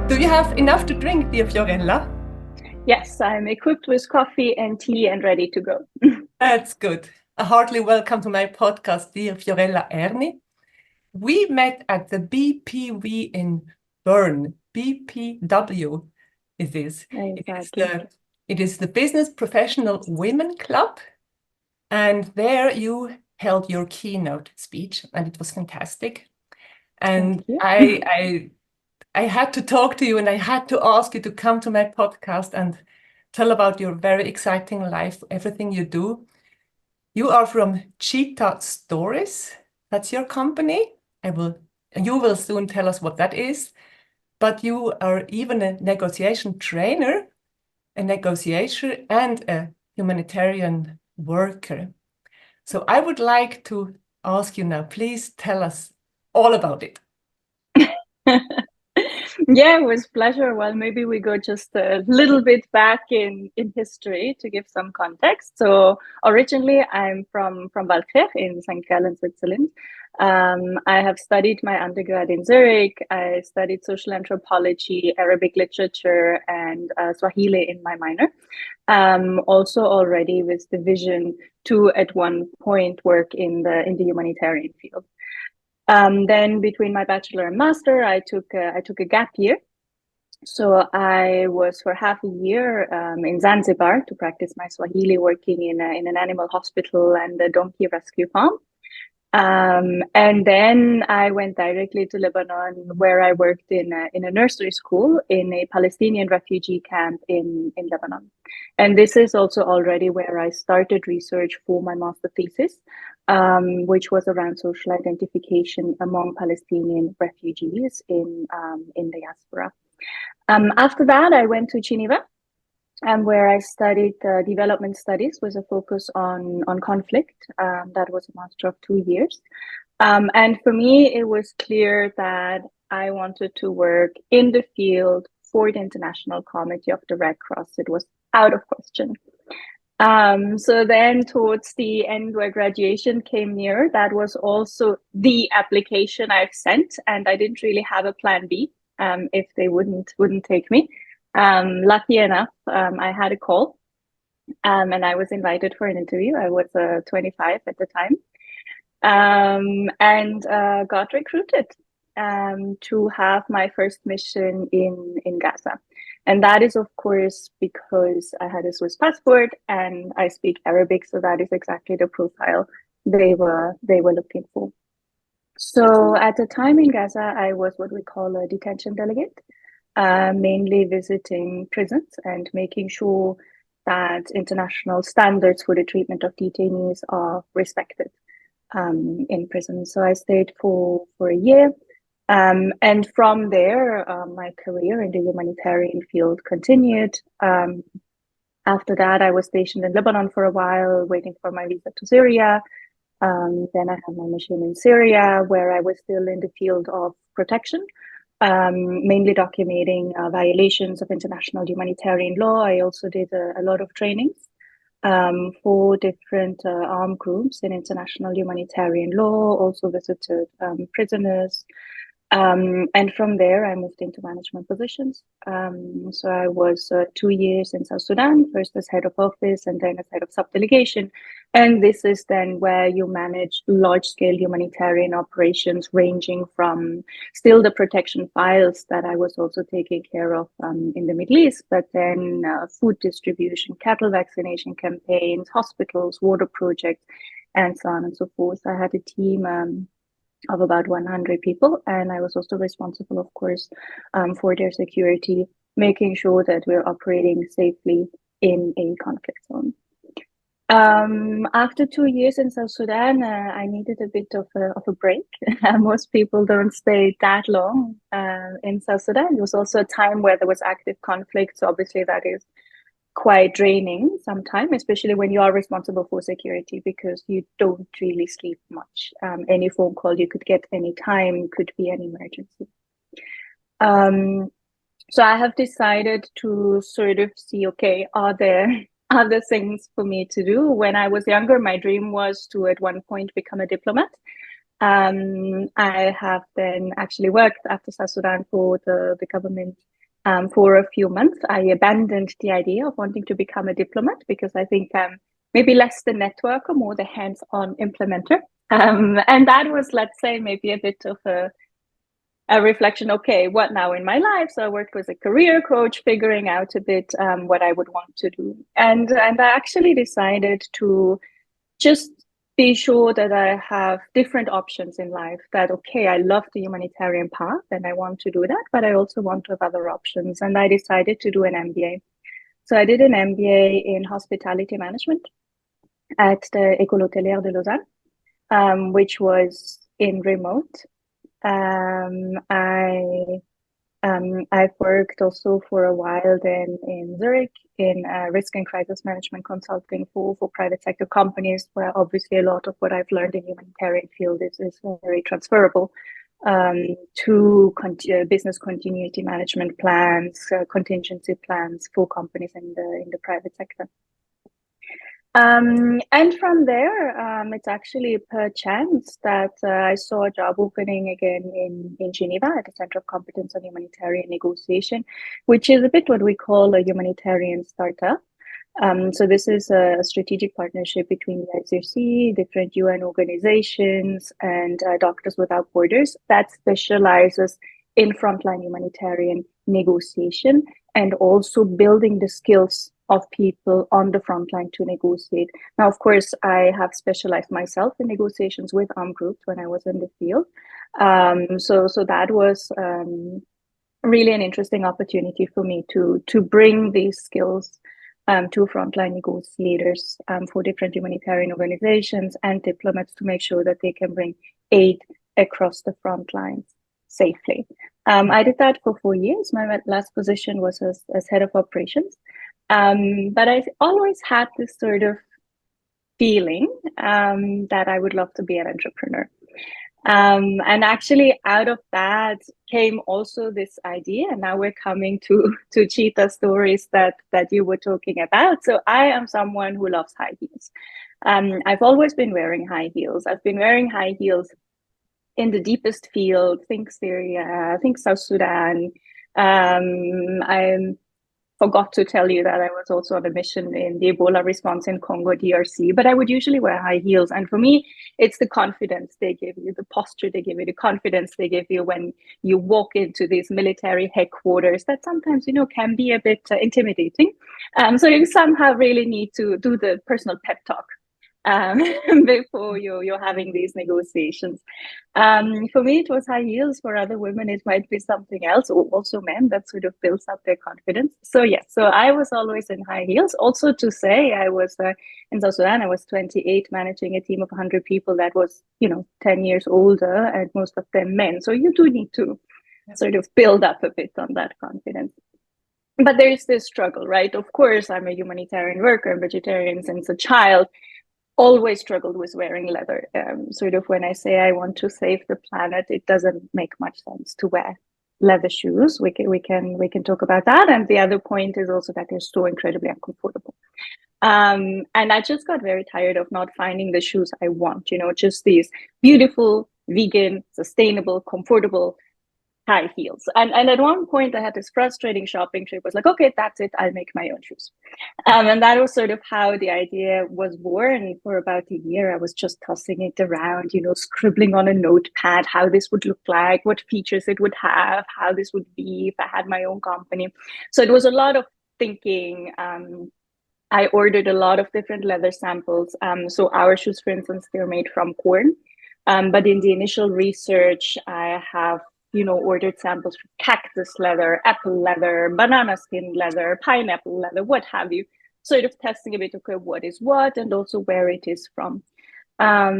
Do you have enough to drink, dear Fiorella? Yes, I'm equipped with coffee and tea and ready to go. That's good. A heartily welcome to my podcast, dear Fiorella Erni. We met at the BPW in Bern. BPW it is. Exactly. It is the Business Professional Women Club. And there you held your keynote speech, and it was fantastic. Thank And you. I had to talk to you, and I had to ask you to come to my podcast and tell about your very exciting life, everything you do. You are from Cheetah Stories. That's your company. You will soon tell us what that is. But you are even a negotiation trainer, a negotiator, and a humanitarian worker. So I would like to ask you now, please tell us all about it. Yeah, it was a pleasure. Well, maybe we go just a little bit back in history to give some context. So originally, I'm from Walklike in St. Gallen, Switzerland. I have studied my undergrad in Zurich. I studied social anthropology, Arabic literature, and Swahili in my minor. Also, already with the vision to at one point work in the humanitarian field. Then between my bachelor and master, I took a gap year. So I was for half a year in Zanzibar to practice my Swahili, working in an animal hospital and a donkey rescue farm. And then I went directly to Lebanon, where I worked in a nursery school in a Palestinian refugee camp in Lebanon. And this is also already where I started research for my master thesis, which was around social identification among Palestinian refugees in diaspora. After that, I went to Geneva, where I studied development studies with a focus on conflict. That was a master of 2 years. And for me, it was clear that I wanted to work in the field for the International Committee of the Red Cross. It was out of question. So then towards the end where graduation came near, that was also the application I've sent, and I didn't really have a plan B if they wouldn't take me. Lucky enough, I had a call, and I was invited for an interview. I was 25 at the time, and got recruited to have my first mission in Gaza. And that is, of course, because I had a Swiss passport and I speak Arabic, so that is exactly the profile they were looking for. So at the time in Gaza, I was what we call a detention delegate, mainly visiting prisons and making sure that international standards for the treatment of detainees are respected in prison. So I stayed for a year. And from there, my career in the humanitarian field continued. After that, I was stationed in Lebanon for a while, waiting for my visa to Syria. Then I had my mission in Syria, where I was still in the field of protection, mainly documenting violations of international humanitarian law. I also did a lot of trainings for different armed groups in international humanitarian law, also visited prisoners. And from there, I moved into management positions. So I was 2 years in South Sudan, first as head of office and then as head of sub-delegation. And this is then where you manage large-scale humanitarian operations, ranging from still the protection files that I was also taking care of in the Middle East, but then food distribution, cattle vaccination campaigns, hospitals, water projects, and so on and so forth. I had a team of about 100 people, and I was also responsible, of course, for their security, making sure that we're operating safely in a conflict zone. After 2 years in South Sudan, I needed a bit of a break. Most people don't stay that long in South Sudan. It was also a time where there was active conflict, so obviously that is quite draining sometimes, especially when you are responsible for security, because you don't really sleep much. Any phone call you could get any time could be an emergency. So I have decided to sort of see, okay, are there other things for me to do? When I was younger, my dream was to at one point become a diplomat. I have then actually worked after South Sudan for the government for a few months. I abandoned the idea of wanting to become a diplomat because I think maybe less the networker, more the hands-on implementer. And that was, let's say, maybe a bit of a reflection. Okay, what now in my life? So I worked with a career coach, figuring out a bit what I would want to do, and I actually decided to just be sure that I have different options in life. That okay, I love the humanitarian path and I want to do that, but I also want to have other options. And I decided to do an MBA. So I did an MBA in hospitality management at the École Hôtelière de Lausanne, which was in remote. I've worked also for a while then in Zurich in risk and crisis management consulting for private sector companies, where obviously a lot of what I've learned in humanitarian field is very transferable to business continuity management plans, contingency plans for companies in the private sector. And from there, it's actually per chance that I saw a job opening again in Geneva at the Center of Competence on Humanitarian Negotiation, which is a bit what we call a humanitarian startup. So this is a strategic partnership between the ICRC, different UN organizations, and Doctors Without Borders that specializes in frontline humanitarian negotiation and also building the skills of people on the front line to negotiate. Now, of course, I have specialized myself in negotiations with armed groups when I was in the field. So that was really an interesting opportunity for me to bring these skills to frontline negotiators for different humanitarian organizations and diplomats to make sure that they can bring aid across the front lines safely. I did that for 4 years. My last position was as head of operations. But I always had this sort of feeling that I would love to be an entrepreneur. And actually out of that came also this idea. And now we're coming to Cheetah Stories that you were talking about. So I am someone who loves high heels. I've always been wearing high heels. I've been wearing high heels in the deepest field, think Syria, think South Sudan. I forgot to tell you that I was also on a mission in the Ebola response in Congo DRC, but I would usually wear high heels. And for me, it's the confidence they give you, the posture they give you, the confidence they give you when you walk into these military headquarters that sometimes, can be a bit intimidating. So you somehow really need to do the personal pep talk before you're having these negotiations. For me, it was high heels. For other women, it might be something else, or also men that sort of builds up their confidence. So yes, so I was always in high heels. Also to say, I was in South Sudan, I was 28, managing a team of 100 people that was, 10 years older, and most of them men. So you do need to sort of build up a bit on that confidence. But there's this struggle, right? Of course, I'm a humanitarian worker, vegetarian since a child. Always struggled with wearing leather. Sort of when I say I want to save the planet, it doesn't make much sense to wear leather shoes. We can talk about that. And the other point is also that they're so incredibly uncomfortable. And I just got very tired of not finding the shoes I want. Just these beautiful, vegan, sustainable, comfortable high heels. And at one point I had this frustrating shopping trip. I was like, okay, that's it. I'll make my own shoes. And that was sort of how the idea was born. For about a year, I was just tossing it around, scribbling on a notepad, how this would look like, what features it would have, how this would be if I had my own company. So it was a lot of thinking. I ordered a lot of different leather samples. So our shoes, for instance, they're made from corn. But in the initial research, I have ordered samples from cactus leather, apple leather, banana skin leather, pineapple leather, what have you, sort of testing a bit, okay, what is what, and also where it is from.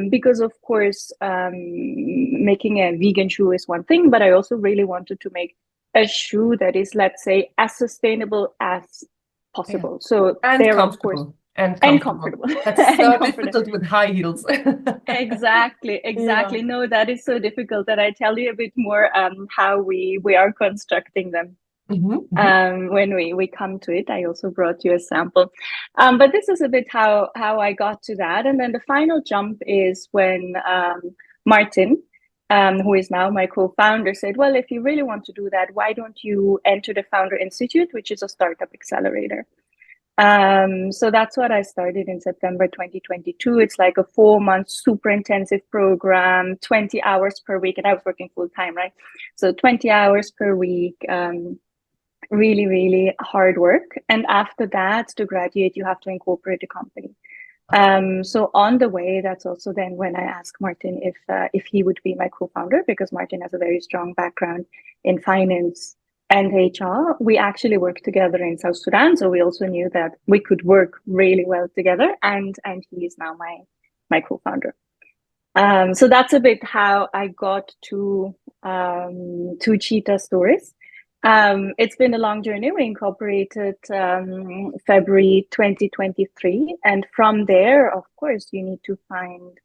Because of course, making a vegan shoe is one thing, but I also really wanted to make a shoe that is, let's say, as sustainable as possible. Yeah. So and there, comfortable. Of course, and comfortable. That's so difficult with high heels. Exactly. Yeah. No, that is so difficult that I tell you a bit more how we are constructing them. When we come to it. I also brought you a sample. But this is a bit how I got to that. And then the final jump is when Martin, who is now my co-founder, said, well, if you really want to do that, why don't you enter the Founder Institute, which is a startup accelerator? So that's what I started in September 2022. It's like a 4-month super intensive program, 20 hours per week. And I was working full time, right? So 20 hours per week, really, really hard work. And after that, to graduate, you have to incorporate a company. So on the way, that's also then when I asked Martin if he would be my co-founder, because Martin has a very strong background in finance and HR. We actually worked together in South Sudan, so we also knew that we could work really well together. And he is now my co-founder. So that's a bit how I got to Cheetah Stories. It's been a long journey. We incorporated February 2023. And from there, of course, you need to find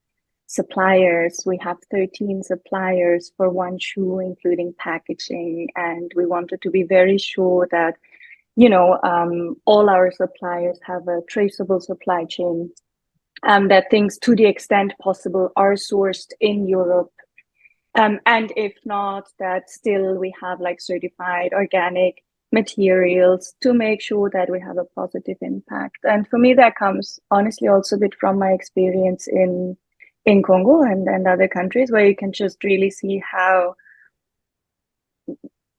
suppliers. We have 13 suppliers for one shoe, including packaging. And we wanted to be very sure that, all our suppliers have a traceable supply chain, that things, to the extent possible, are sourced in Europe. And if not, that still we have like certified organic materials to make sure that we have a positive impact. And for me, that comes honestly also a bit from my experience in Congo and other countries, where you can just really see how,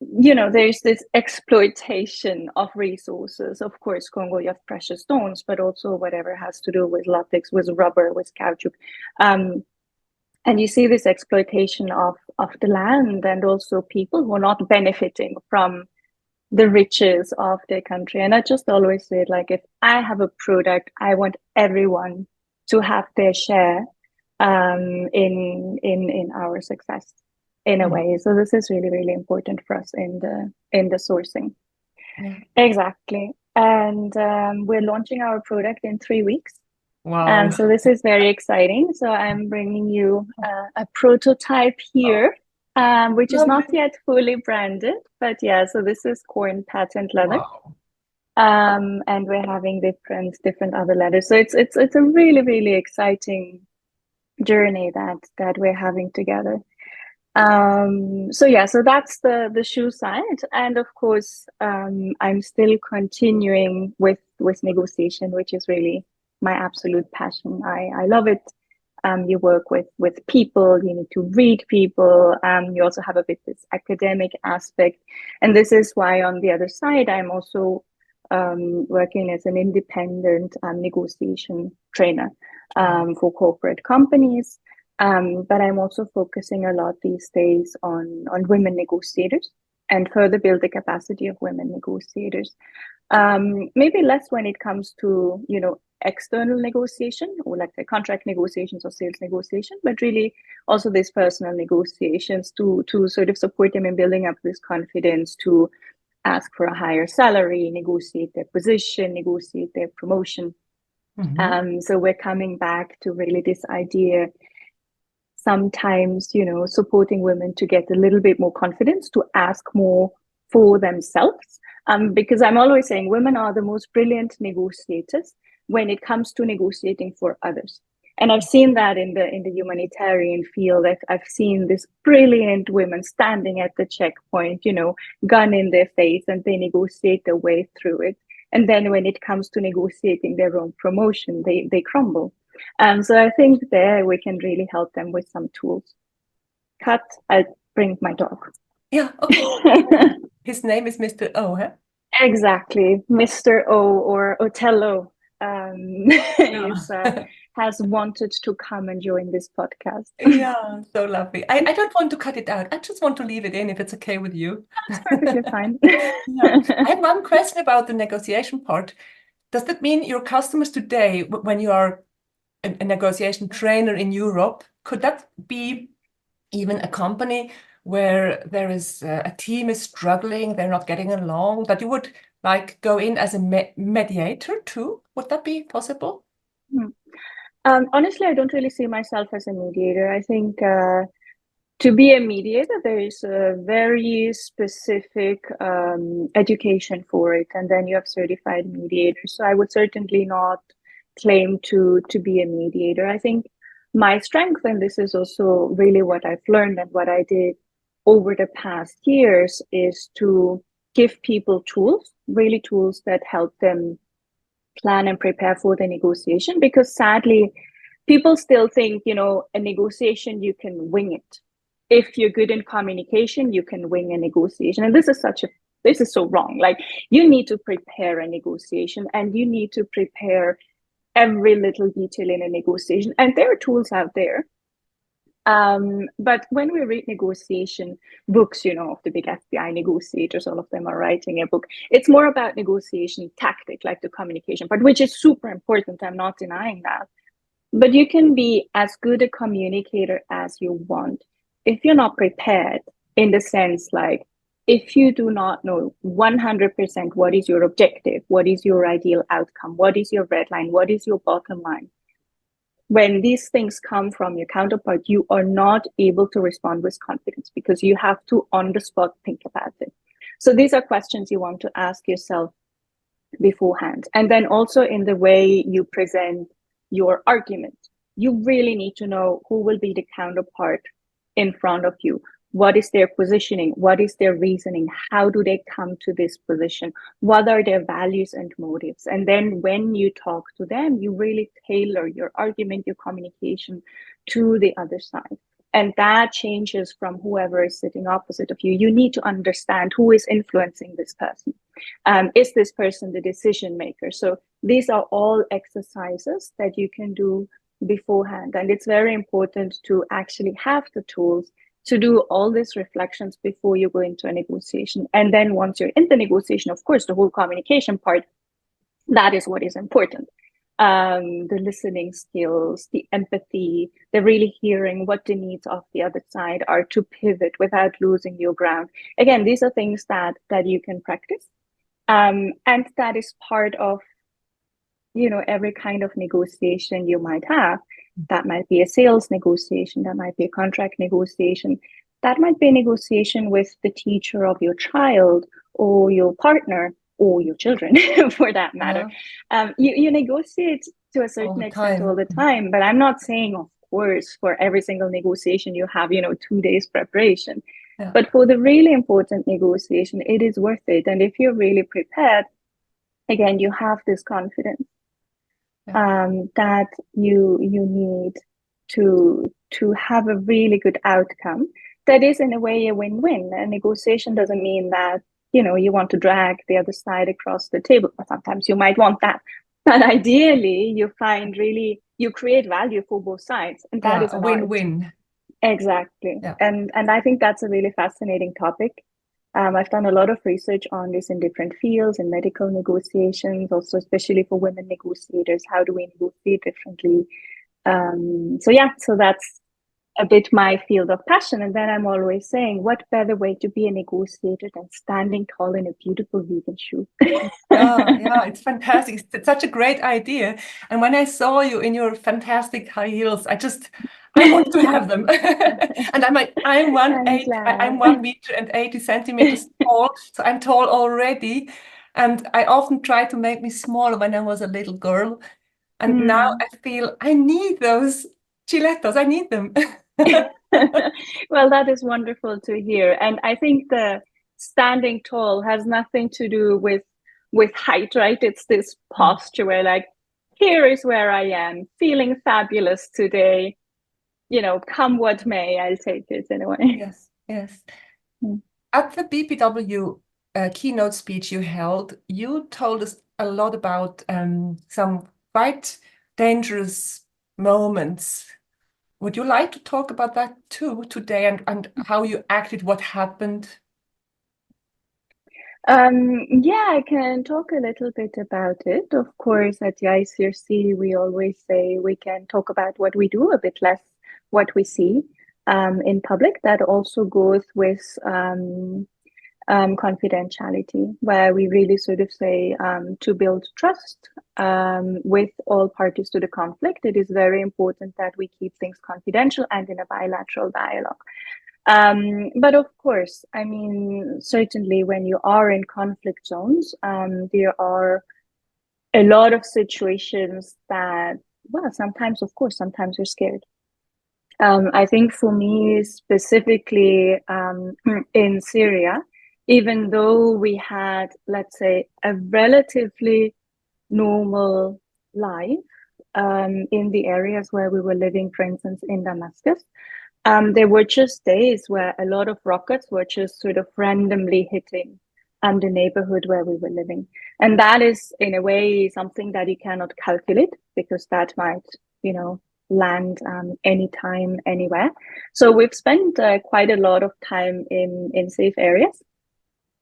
there's this exploitation of resources. Of course, Congo, you have precious stones, but also whatever has to do with latex, with rubber, with caoutchouc. And you see this exploitation of the land, and also people who are not benefiting from the riches of their country. And I just always say, like, if I have a product, I want everyone to have their share in our success in a way. So this is really, really important for us in the sourcing. Yeah. Exactly. And we're launching our product in 3 weeks. Wow. So this is very exciting. So I'm bringing you a prototype here, which is not yet fully branded, but yeah, so this is corn patent leather. Wow. And we're having different other leathers. So it's a really, really exciting journey that we're having together. So that's the shoe side. And of course, I'm still continuing with negotiation, which is really my absolute passion. I love it. You work with people, you need to read people. You also have a bit this academic aspect. And this is why on the other side, I'm also working as an independent negotiation trainer for corporate companies. But I'm also focusing a lot these days on women negotiators and further build the capacity of women negotiators. Maybe less when it comes to, external negotiation, or like the contract negotiations or sales negotiation, but really also these personal negotiations to sort of support them in building up this confidence to ask for a higher salary, negotiate their position, negotiate their promotion. Mm-hmm. So we're coming back to really this idea, sometimes, supporting women to get a little bit more confidence to ask more for themselves. Because I'm always saying women are the most brilliant negotiators when it comes to negotiating for others. And I've seen that in the humanitarian field. I've seen this brilliant women standing at the checkpoint, gun in their face, and they negotiate their way through it. And then when it comes to negotiating their own promotion, they crumble. So I think there we can really help them with some tools. Cut, I bring my dog. Yeah, okay. His name is Mr. O, huh? Exactly. Mr. O, or Otello, has wanted to come and join this podcast. Yeah, so lovely. I don't want to cut it out. I just want to leave it in if it's okay with you. That's perfectly fine. Yeah. I have one question about the negotiation part. Does that mean your customers today, when you are a negotiation trainer in Europe, could that be even a company where there is a team is struggling, they're not getting along, that you would like go in as a mediator too? Would that be possible? Honestly, I don't really see myself as a mediator. I think to be a mediator, there is a very specific education for it, and then you have certified mediators. So I would certainly not claim to be a mediator. I think my strength, and this is also really what I've learned and what I did over the past years, is to give people tools, really tools that help them plan and prepare for the negotiation. Because sadly, people still think, a negotiation, you can wing it. If you're good in communication, you can wing a negotiation. And this is so wrong. Like, you need to prepare a negotiation, and you need to prepare every little detail in a negotiation. And there are tools out there. But when we read negotiation books, of the big FBI negotiators, all of them are writing a book. It's more about negotiation tactic, like the communication part, which is super important. I'm not denying that. But you can be as good a communicator as you want. If you're not prepared, in the sense, like, if you do not know 100% what is your objective, what is your ideal outcome, what is your red line, what is your bottom line, when these things come from your counterpart, you are not able to respond with confidence, because you have to on the spot think about it. So these are questions you want to ask yourself beforehand. And then also in the way you present your argument, you really need to know who will be the counterpart in front of you. What is their positioning? What is their reasoning? How do they come to this position? What are their values and motives? And then when you talk to them, you really tailor your argument, your communication to the other side. And that changes from whoever is sitting opposite of you. You need to understand who is influencing this person. Is this person the decision maker? So these are all exercises that you can do beforehand. And it's very important to actually have the tools to do all these reflections before you go into a negotiation. And then once you're in the negotiation, of course, the whole communication part, that is what is important. The listening skills, the empathy, the really hearing what the needs of the other side are, to pivot without losing your ground. Again, these are things that you can practice. And that is part of, every kind of negotiation you might have. That might be a sales negotiation, that might be a contract negotiation, that might be a negotiation with the teacher of your child or your partner or your children, for that matter. Yeah. You negotiate to a certain extent all the time, but I'm not saying, of course, for every single negotiation you have, 2 days preparation. Yeah. But for the really important negotiation, it is worth it. And if you're really prepared, again, you have this confidence. Yeah. That you need to have a really good outcome that is in a way a win-win. A negotiation doesn't mean that you want to drag the other side across the table. Sometimes you might want that, but ideally you create value for both sides, and that is a win-win. Exactly. Yeah. And I think that's a really fascinating topic. I've done a lot of research on this in different fields, in medical negotiations, also especially for women negotiators. How do we negotiate differently? So that's a bit my field of passion. And then I'm always saying, what better way to be a negotiator than standing tall in a beautiful vegan shoe? Yeah, it's fantastic. It's such a great idea. And when I saw you in your fantastic high heels, I want to have them. And I'm 1 meter and 80 centimeters tall, so I'm tall already. And I often try to make me smaller when I was a little girl. And now I feel I need those Cheelettos. I need them. Well, that is wonderful to hear. And I think the standing tall has nothing to do with height, right? It's this posture where, like, here is where I am, feeling fabulous today. Come what may, I'll take it in a way. Yes. At the BPW keynote speech you held, you told us a lot about some quite dangerous moments. Would you like to talk about that too today, and how you acted, what happened? Yeah, I can talk a little bit about it. Of course, at the ICRC, we always say we can talk about what we do, a bit less what we see in public. That also goes with confidentiality, where we really sort of say to build trust with all parties to the conflict, it is very important that we keep things confidential and in a bilateral dialogue. But of course, I mean, certainly when you are in conflict zones, there are a lot of situations that, well, sometimes you're scared. I think for me, specifically in Syria, even though we had, let's say, a relatively normal life in the areas where we were living, for instance, in Damascus, there were just days where a lot of rockets were just sort of randomly hitting the neighborhood where we were living. And that is, in a way, something that you cannot calculate because that might, land anytime, anywhere. So we've spent quite a lot of time in safe areas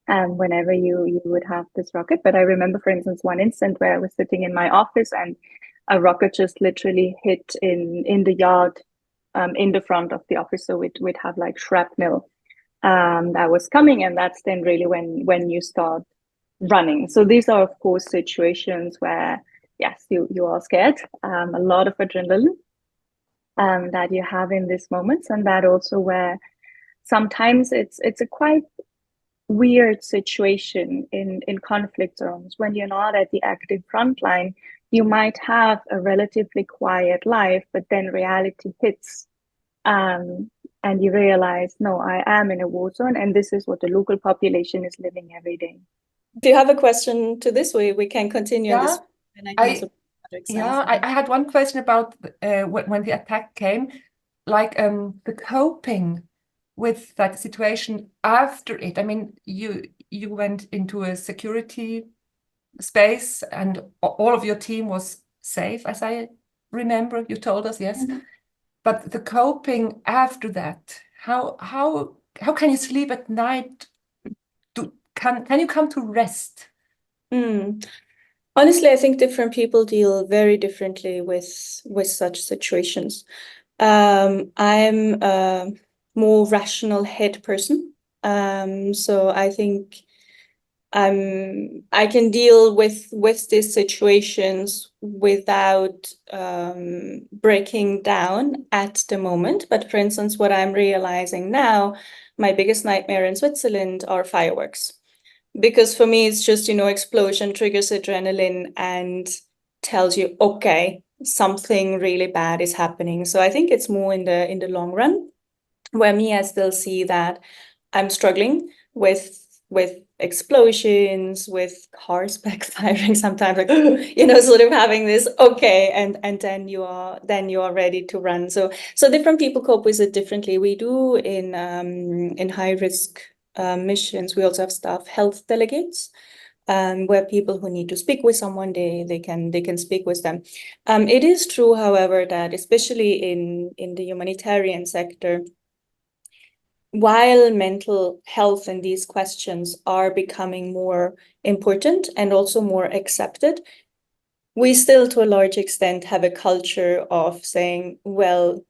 whenever you would have this rocket. But I remember, for instance, one instant where I was sitting in my office and a rocket just literally hit in the yard in the front of the office. So we'd have like shrapnel that was coming, and that's then really when you start running. So these are, of course, situations where yes, you are scared, a lot of adrenaline that you have in these moments, and that also where sometimes it's a quite weird situation in conflict zones when you're not at the active front line. You might have a relatively quiet life, but then reality hits, and you realize, no, I am in a war zone, and this is what the local population is living every day. Do you have a question to this? We can continue on this, and I can also I had one question about when the attack came, like the coping with that situation after it. I mean, you went into a security space and all of your team was safe, as I remember. You told us, yes. Mhm. But the coping after that, how can you sleep at night? Can you come to rest? Honestly, I think different people deal very differently with such situations. I'm a more rational head person, so I think I can deal with these situations without breaking down at the moment. But for instance, what I'm realizing now, my biggest nightmare in Switzerland are fireworks. Because for me, it's just, explosion triggers adrenaline and tells you, okay, something really bad is happening. So I think it's more in the long run, where I still see that I'm struggling with explosions, with cars backfiring sometimes, like, sort of having this, okay, and then you are ready to run. So different people cope with it differently. We do in high risk missions. We also have staff health delegates, where people who need to speak with someone, they can speak with them. It is true, however, that especially in the humanitarian sector, while mental health and these questions are becoming more important and also more accepted, we still, to a large extent, have a culture of saying, well,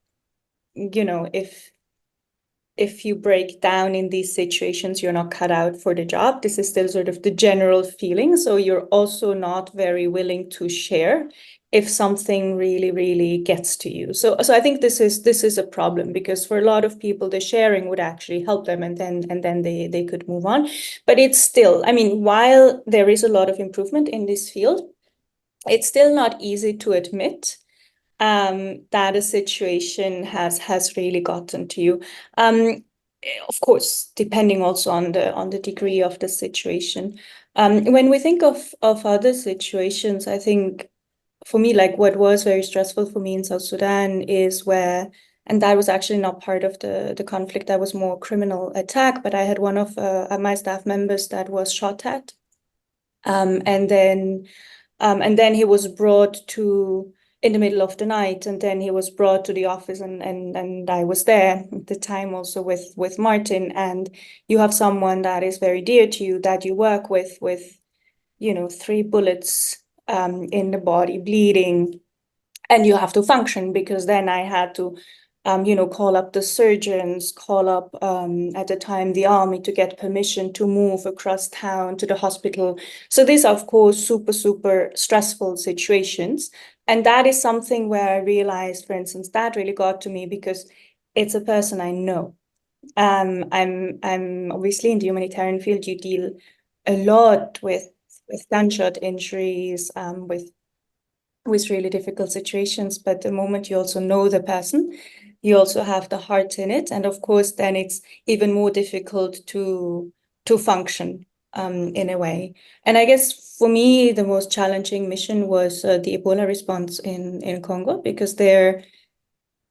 if you break down in these situations, you're not cut out for the job. This is still sort of the general feeling. So you're also not very willing to share if something really, really gets to you. So I think this is a problem, because for a lot of people, the sharing would actually help them, and then they could move on. But it's still, I mean, while there is a lot of improvement in this field, it's still not easy to admit that a situation has really gotten to you. Of course, depending also on the degree of the situation. When we think of other situations, I think for me, like what was very stressful for me in South Sudan is where, and that was actually not part of the conflict, that was more criminal attack, but I had one of my staff members that was shot at. And then he was brought to in the middle of the night, and then he was brought to the office, and I was there at the time also with Martin. And you have someone that is very dear to you, that you work with 3 bullets in the body, bleeding, and you have to function. Because then I had to call up the surgeons, call up at the time the army to get permission to move across town to the hospital. So these are, of course, super, super stressful situations. And that is something where I realized, for instance, that really got to me because it's a person I know. I'm obviously in the humanitarian field, you deal a lot with gunshot injuries, with really difficult situations. But the moment you also know the person, you also have the heart in it. And of course, then it's even more difficult to function in a way. And I guess for me, the most challenging mission was the Ebola response in Congo, because there,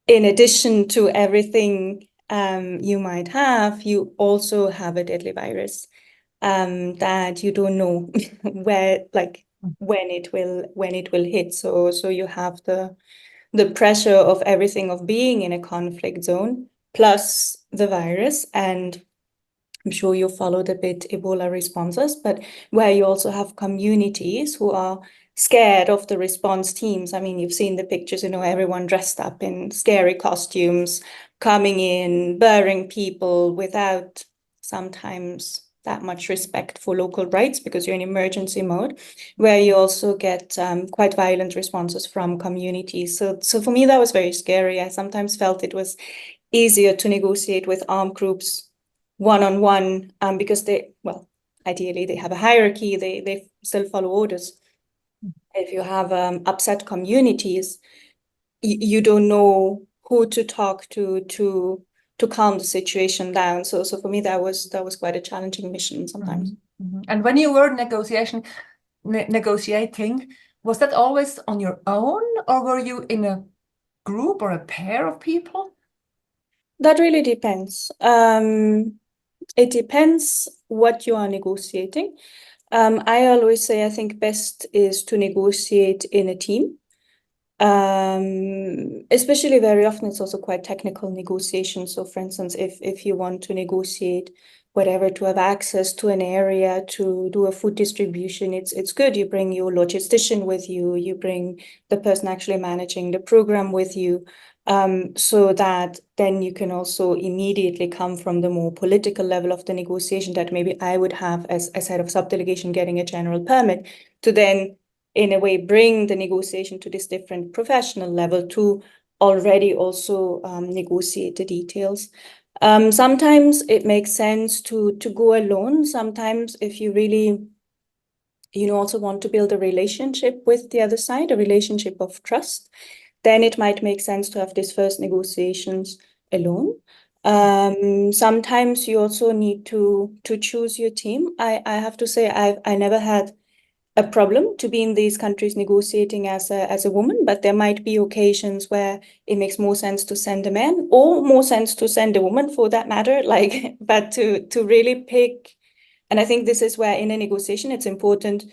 in addition to everything you might have, you also have a deadly virus that you don't know where, like when it will hit. So you have the pressure of everything, of being in a conflict zone, plus the virus. And I'm sure you followed a bit Ebola responses, but where you also have communities who are scared of the response teams. I mean, you've seen the pictures, everyone dressed up in scary costumes, coming in, burying people without sometimes that much respect for local rights, because you're in emergency mode, where you also get quite violent responses from communities. So for me, that was very scary. I sometimes felt it was easier to negotiate with armed groups one-on-one, because ideally they have a hierarchy, they still follow orders. If you have upset communities, you don't know who to talk to calm the situation down. So for me, that was quite a challenging mission sometimes. And when you were negotiating, was that always on your own, or were you in a group or a pair of people? That really depends. It depends what you are negotiating. I always say I think best is to negotiate in a team. Especially very often it's also quite technical negotiations. So for instance, if you want to negotiate whatever, to have access to an area, to do a food distribution, it's good. You bring your logistician with you, you bring the person actually managing the program with you, so that then you can also immediately come from the more political level of the negotiation that maybe I would have as head of subdelegation getting a general permit, to then in a way bring the negotiation to this different professional level to already also negotiate the details. Sometimes it makes sense to go alone. Sometimes if you really, also want to build a relationship with the other side, a relationship of trust, then it might make sense to have these first negotiations alone. Sometimes you also need to choose your team. I have to say I never had a problem to be in these countries negotiating as a woman, but there might be occasions where it makes more sense to send a man, or more sense to send a woman for that matter, but to really pick. And I think this is where in a negotiation, it's important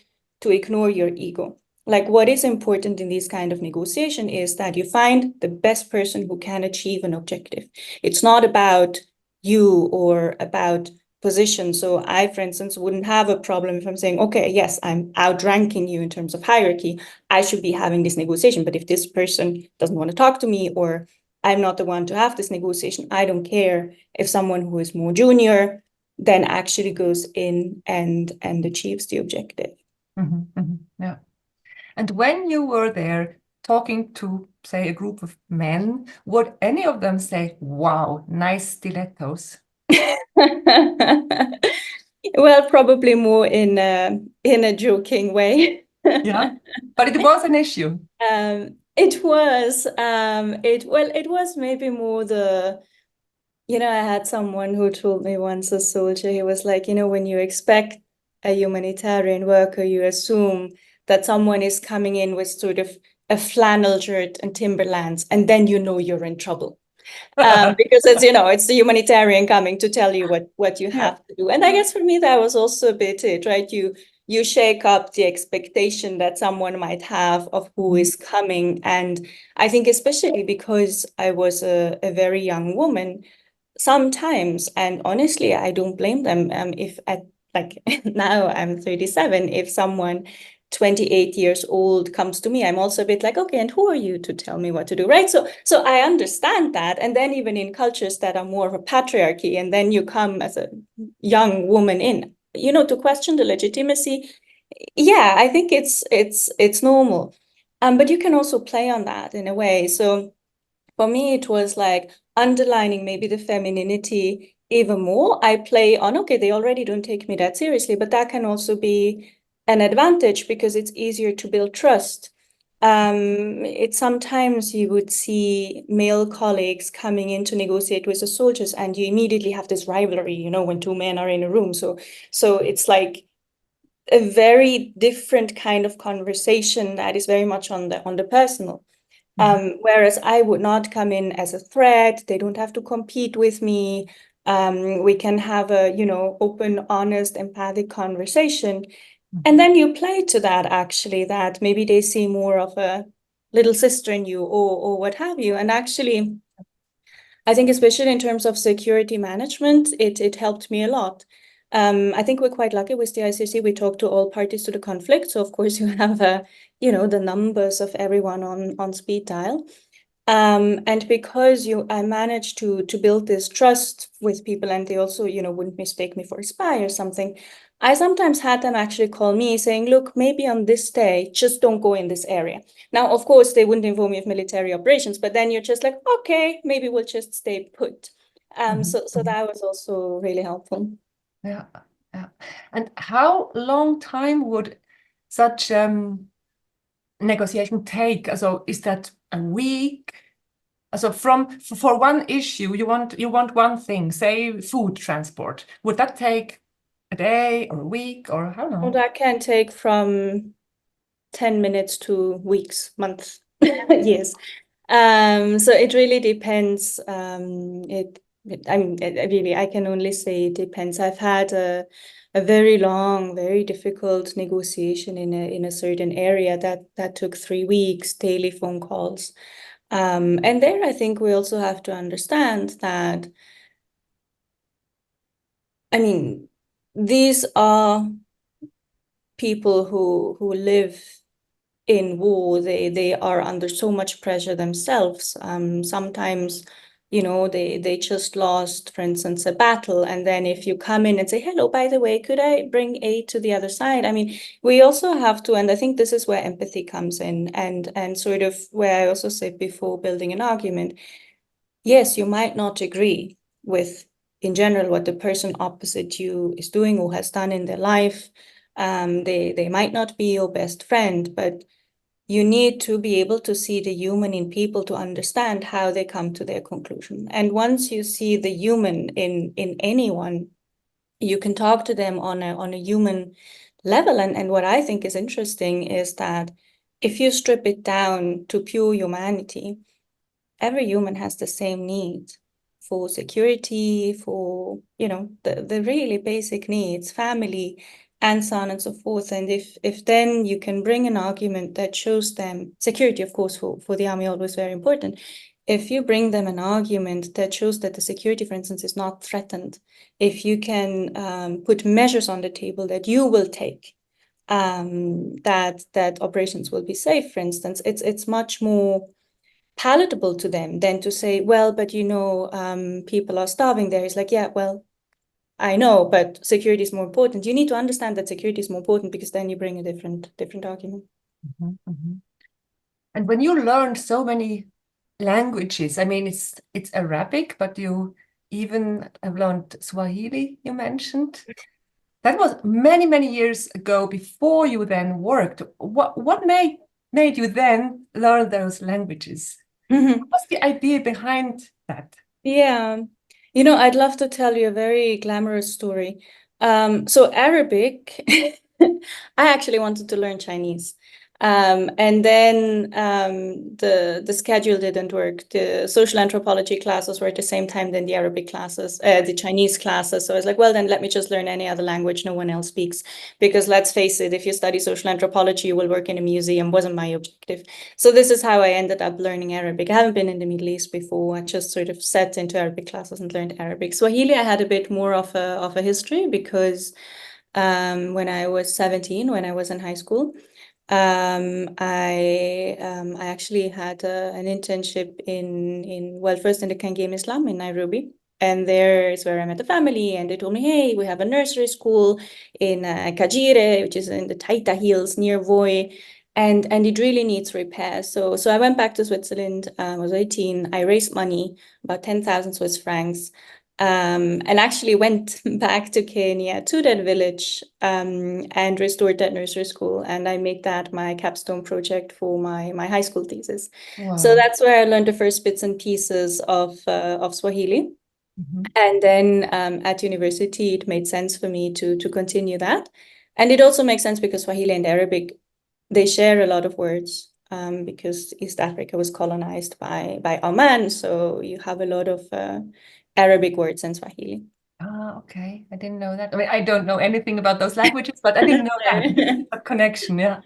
to ignore your ego. Like, what is important in this kind of negotiation is that you find the best person who can achieve an objective. It's not about you or about position. So I, for instance, wouldn't have a problem if I'm saying, okay, yes, I'm outranking you in terms of hierarchy, I should be having this negotiation. But if this person doesn't want to talk to me, or I'm not the one to have this negotiation, I don't care if someone who is more junior then actually goes in and achieves the objective. Yeah. And when you were there talking to, say, a group of men, would any of them say, wow, nice stilettos? Well, probably more in a joking way. Yeah, but it was an issue. It was maybe more the, I had someone who told me once, a soldier, he was like, when you expect a humanitarian worker, you assume that someone is coming in with sort of a flannel shirt and Timberlands, and then you're in trouble. Because it's the humanitarian coming to tell you what you have to do. And I guess for me, that was also a bit it, right? You shake up the expectation that someone might have of who is coming. And I think especially because I was a very young woman, sometimes, and honestly, I don't blame them. If at now I'm 37, if someone 28 years old comes to me, I'm also a bit like, okay, and who are you to tell me what to do, right? So I understand that. And then even in cultures that are more of a patriarchy, and then you come as a young woman in, to question the legitimacy. Yeah, I think it's normal. But you can also play on that in a way. So for me, it was like underlining maybe the femininity even more. I play on, okay, they already don't take me that seriously, but that can also be an advantage because it's easier to build trust. It's sometimes you would see male colleagues coming in to negotiate with the soldiers, and you immediately have this rivalry, you know, when two men are in a room. So it's like a very different kind of conversation that is very much on the personal. Whereas I would not come in as a threat. They don't have to compete with me. We can have a, you know, open, honest, empathic conversation. And then you play to that, actually, that maybe they see more of a little sister in you, or what have you. And actually, I think especially in terms of security management, it helped me a lot. I think we're quite lucky with the ICC. We talk to all parties to the conflict. So of course you have you know, the numbers of everyone on speed dial. And because I managed to build this trust with people, and they also, you know, wouldn't mistake me for a spy or something. I sometimes had them actually call me saying, look, maybe on this day, just don't go in this area. Now, of course, they wouldn't inform me of military operations, but then you're just like, okay, maybe we'll just stay put. So that was also really helpful. Yeah, yeah. And how long time would such negotiation take? So is that a week? So for one issue, you want one thing, say food transport. Would that take a day or a week or how long? Well, that can take from 10 minutes to weeks, months, years. So it really depends. I can only say it depends. I've had a very long, very difficult negotiation in a certain area that took 3 weeks, daily phone calls. And there, I think we also have to understand that, I mean, these are people who live in war. They are under so much pressure themselves. Sometimes, you know, they just lost, for instance, a battle. And then if you come in and say, hello, by the way, could I bring aid to the other side? I mean, we also have to, and I think this is where empathy comes in, and sort of where I also said before, building an argument. Yes, you might not agree with, in general, what the person opposite you is doing or has done in their life. They might not be your best friend, but you need to be able to see the human in people to understand how they come to their conclusion. And once you see the human in anyone, you can talk to them on a human level. And what I think is interesting is that if you strip it down to pure humanity, every human has the same need for security, for, you know, the really basic needs, family, and so on and so forth. And if then you can bring an argument that shows them security, of course, for the army, always very important. If you bring them an argument that shows that the security, for instance, is not threatened, if you can put measures on the table that you will take, that operations will be safe, for instance, it's much more palatable to them than to say, well, but you know, people are starving there. It's like, yeah, well, I know, but security is more important. You need to understand that security is more important, because then you bring a different argument. And when you learned so many languages, I mean, it's Arabic, but you even have learned Swahili, you mentioned. That was many, many years ago before you then worked. What made you then learn those languages? What's the idea behind that? Yeah, you know, I'd love to tell you a very glamorous story. So Arabic, I actually wanted to learn Chinese. And then the schedule didn't work. The social anthropology classes were at the same time than the Arabic classes, the Chinese classes. So I was like, well, then let me just learn any other language no one else speaks. Because let's face it, if you study social anthropology, you will work in a museum. Wasn't my objective. So this is how I ended up learning Arabic. I haven't been in the Middle East before. I just sort of sat into Arabic classes and learned Arabic. Swahili, I had a bit more of a history, because when I was 17, when I was in high school, I actually had an internship well, first in the Kangame Islam in Nairobi. And there is where I met the family, and they told me, hey, we have a nursery school in Kajire, which is in the Taita Hills near Voi, and it really needs repair. So I went back to Switzerland. I was 18. I raised money, about 10,000 Swiss francs. and actually went back to Kenya, to that village, and restored that nursery school. And I made that my capstone project for my high school thesis. Wow. So that's where I learned the first bits and pieces of Swahili. And then at university, it made sense for me to continue that. And it also makes sense because Swahili and Arabic, they share a lot of words, because East Africa was colonized by Oman. So you have a lot of Arabic words in Swahili. Ah, okay. I didn't know that. I mean, I don't know anything about those languages, but I didn't know that. A connection. Yeah.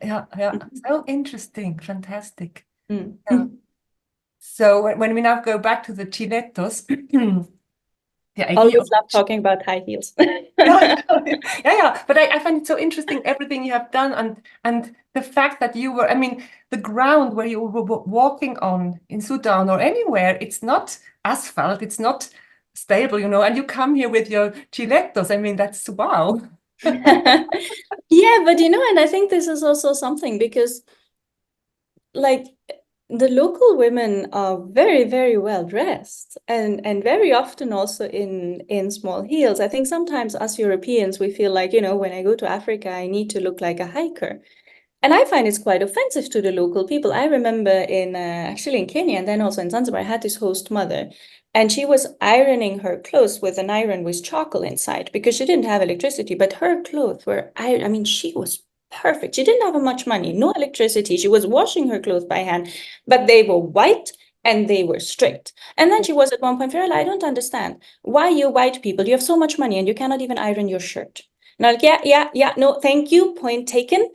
So interesting. Fantastic. Yeah. So when we now go back to the Cheelettos, the idea Always of love talking about high heels. yeah. But I find it so interesting, everything you have done, and the fact that you were, I mean, the ground where you were walking on in Sudan or anywhere, it's not asphalt, it's not stable, and you come here with your Cheelettos. I mean, that's wow. Yeah, but and I think this is also something because like the local women are very, very well dressed and very often also in small heels. I think sometimes us Europeans, we feel like, when I go to Africa, I need to look like a hiker. And I find it's quite offensive to the local people. I remember actually in Kenya and then also in Zanzibar, I had this host mother and she was ironing her clothes with an iron with charcoal inside because she didn't have electricity, but her clothes were, I mean, she was perfect. She didn't have much money, no electricity. She was washing her clothes by hand, but they were white and they were straight. And then she was at one point, Fiorella, I don't understand. Why you white people, you have so much money and you cannot even iron your shirt. And I'm like, yeah, no, thank you, point taken.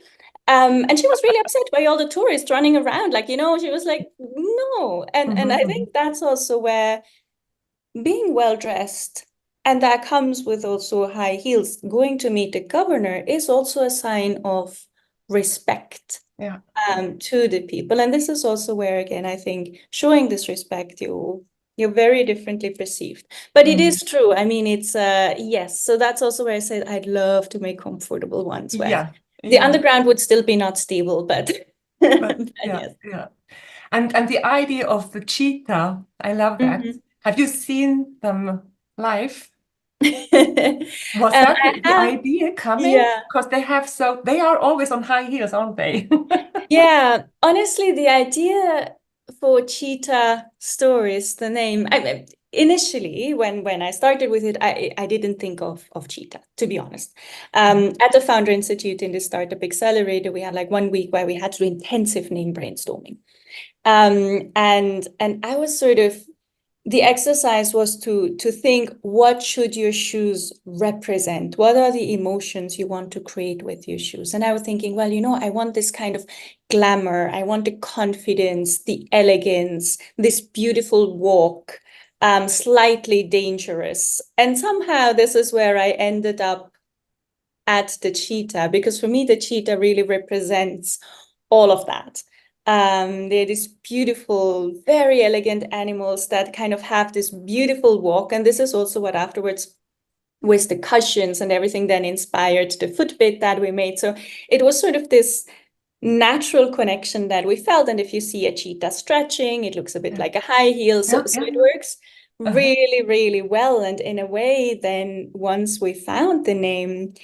And she was really upset by all the tourists running around. Like, she was like, no. And I think that's also where being well-dressed, and that comes with also high heels, going to meet the governor is also a sign of respect to the people. And this is also where, again, I think showing this respect, you're very differently perceived. But it is true. I mean, it's yes. So that's also where I said I'd love to make comfortable ones where the underground would still be not stable, but yes. And the idea of the cheetah, I love that. Have you seen them live? Was that the idea coming? Yeah. Because they are always on high heels, aren't they? Yeah, honestly, the idea for Cheetah Stories, the name, initially when I started with it, I didn't think of Cheetah, to be honest. At the Founder Institute in the Startup Accelerator, we had like 1 week where we had to do intensive name brainstorming. And I was sort of, the exercise was to think, what should your shoes represent? What are the emotions you want to create with your shoes? And I was thinking, well, I want this kind of glamour. I want the confidence, the elegance, this beautiful walk, slightly dangerous. And somehow this is where I ended up at the cheetah, because for me, the cheetah really represents all of that. They're these beautiful, very elegant animals that kind of have this beautiful walk. And this is also what afterwards, with the cushions and everything, then inspired the footbed that we made. So it was sort of this natural connection that we felt. And if you see a cheetah stretching, it looks a bit like a high heel. So it works really, really well. And in a way, then once we found the name,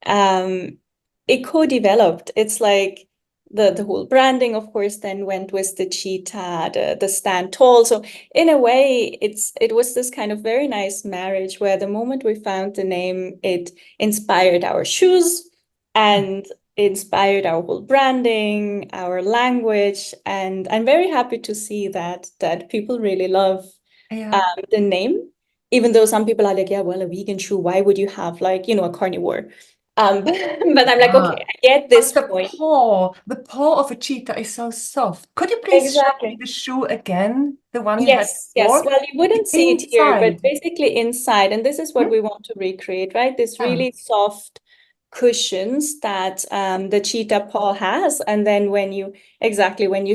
it co-developed. It's like the whole branding, of course, then went with the cheetah, the standtall. So in a way, it was this kind of very nice marriage where the moment we found the name, it inspired our shoes and inspired our whole branding, our language. And I'm very happy to see that people really love the name, even though some people are like, yeah, well, a vegan shoe, why would you have like, a carnivore? But I'm like, okay, I get this point. The paw of a cheetah is so soft. Could you please show me the shoe again? The one you had before? Yes. Well, you wouldn't see it here, but basically inside, and this is what we want to recreate, right? This really soft cushions that the cheetah paw has, and then when you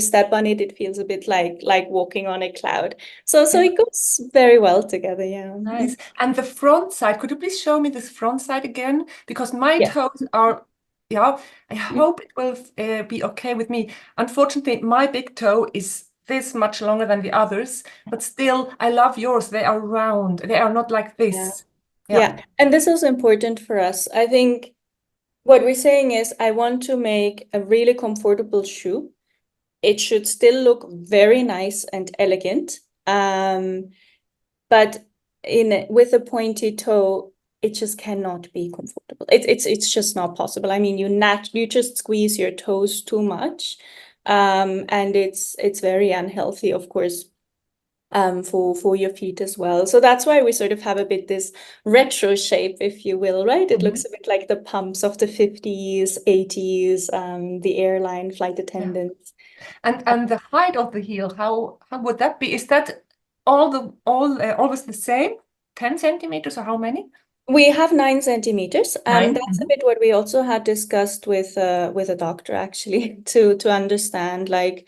step on it, it feels a bit like walking on a cloud. So it goes very well together. Yeah. Nice. And the front side, could you please show me this front side again? Because my toes are, I hope it will be okay with me. Unfortunately, my big toe is this much longer than the others, but still, I love yours. They are round. They are not like this. Yeah. And this is important for us. I think what we're saying is I want to make a really comfortable shoe. It should still look very nice and elegant. But with a pointy toe, it just cannot be comfortable. It's just not possible. I mean, you just squeeze your toes too much. And it's very unhealthy, of course, for your feet as well. So that's why we sort of have a bit this retro shape, if you will, right? It looks a bit like the pumps of the 50s, 80s, the airline flight attendants. And the height of the heel, how would that be? Is that always the same? 10 centimeters or how many? We have 9 centimeters. 9? That's a bit what we also had discussed with a doctor, actually, to understand like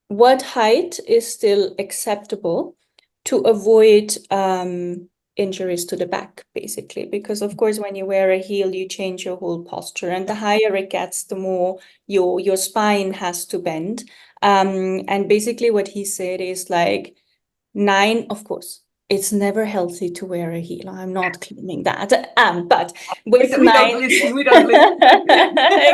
what height is still acceptable to avoid injuries to the back, basically. Because of course, when you wear a heel, you change your whole posture, and the higher it gets, the more your spine has to bend. And basically what he said is like 9, of course. It's never healthy to wear a heel. I'm not claiming that. But with we 9, don't listen. We don't listen.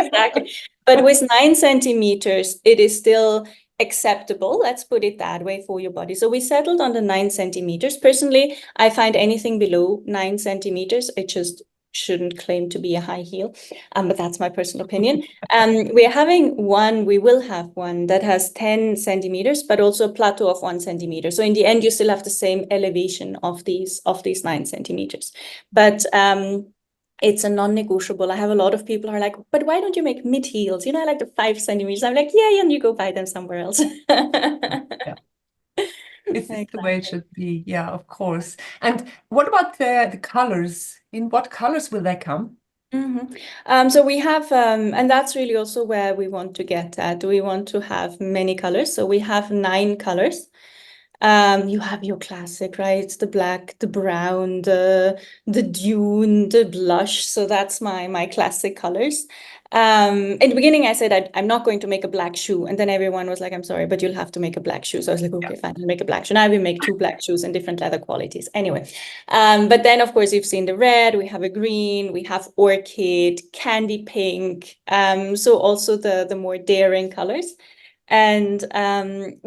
exactly. But with 9 centimeters, it is still acceptable. Let's put it that way for your body. So we settled on the 9 centimeters. Personally, I find anything below 9 centimeters, it just shouldn't claim to be a high heel. But that's my personal opinion. We will have one that has 10 centimeters, but also a plateau of 1 centimeter. So in the end, you still have the same elevation of these 9 centimeters. But it's a non-negotiable. I have a lot of people who are like, but why don't you make mid heels? I like the 5 centimeters. I'm like, yeah, and you go buy them somewhere else. Yeah. This is the way it should be. Yeah, of course. And what about the colors? In what colors will they come? So we have, and that's really also where we want to get at. We want to have many colors. So we have 9 colors. You have your classic, right? The black, the brown, the dune, the blush. So that's my classic colors. In the beginning, I said I'm not going to make a black shoe, and then everyone was like, "I'm sorry, but you'll have to make a black shoe." So I was like, "Okay, fine, I'll make a black shoe." Now we make 2 black shoes in different leather qualities. Anyway, but then of course you've seen the red. We have a green. We have orchid, candy pink. So also the more daring colors. And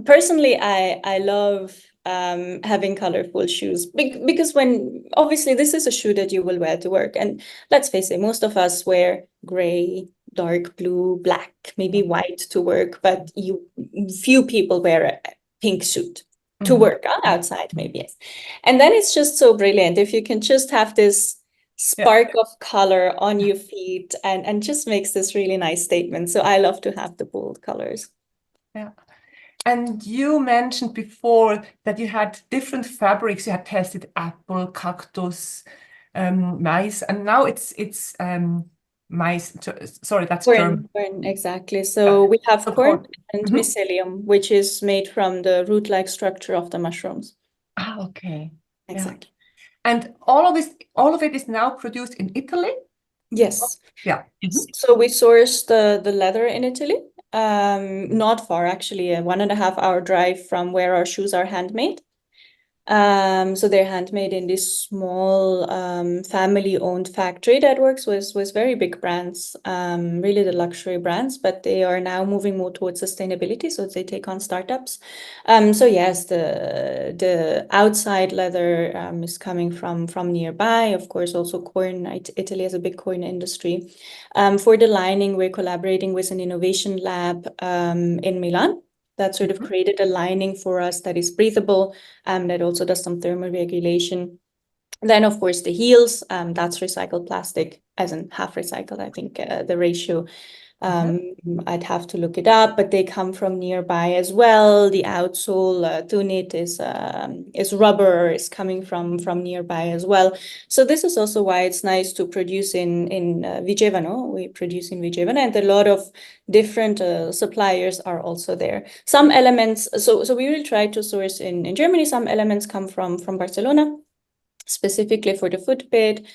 personally, I love having colorful shoes because obviously this is a shoe that you will wear to work. And let's face it, most of us wear gray, dark blue, black, maybe white to work, but few people wear a pink suit to work outside, maybe. Yes. And then it's just so brilliant if you can just have this spark of color on your feet and just makes this really nice statement. So I love to have the bold colors. Yeah. And you mentioned before that you had different fabrics. You had tested apple, cactus, mice, and now it's mice. Sorry, that's German. Corn, exactly. So we have corn and Mhm. mycelium, which is made from the root-like structure of the mushrooms. Ah, okay. Exactly. Yeah. And all of it is now produced in Italy? Yes. Yeah. So we source the leather in Italy. Not far, actually, a 1.5-hour drive from where our shoes are handmade. So they're handmade in this small family-owned factory that works with very big brands, really the luxury brands, but they are now moving more towards sustainability, so they take on startups. So yes, the outside leather is coming from nearby. Of course, also corn. Italy has a big corn industry. For the lining, we're collaborating with an innovation lab in Milan that sort of created a lining for us that is breathable, that also does some thermal regulation. Then, of course, the heels, that's recycled plastic, as in half recycled, I think the ratio. I'd have to look it up, but they come from nearby as well. The outsole tunit is rubber, is coming from nearby as well. So this is also why it's nice to produce in Vigevano. We produce in Vigevano, and a lot of different suppliers are also there. Some elements, so we will try to source in Germany. Some elements come from Barcelona, specifically for the footbed.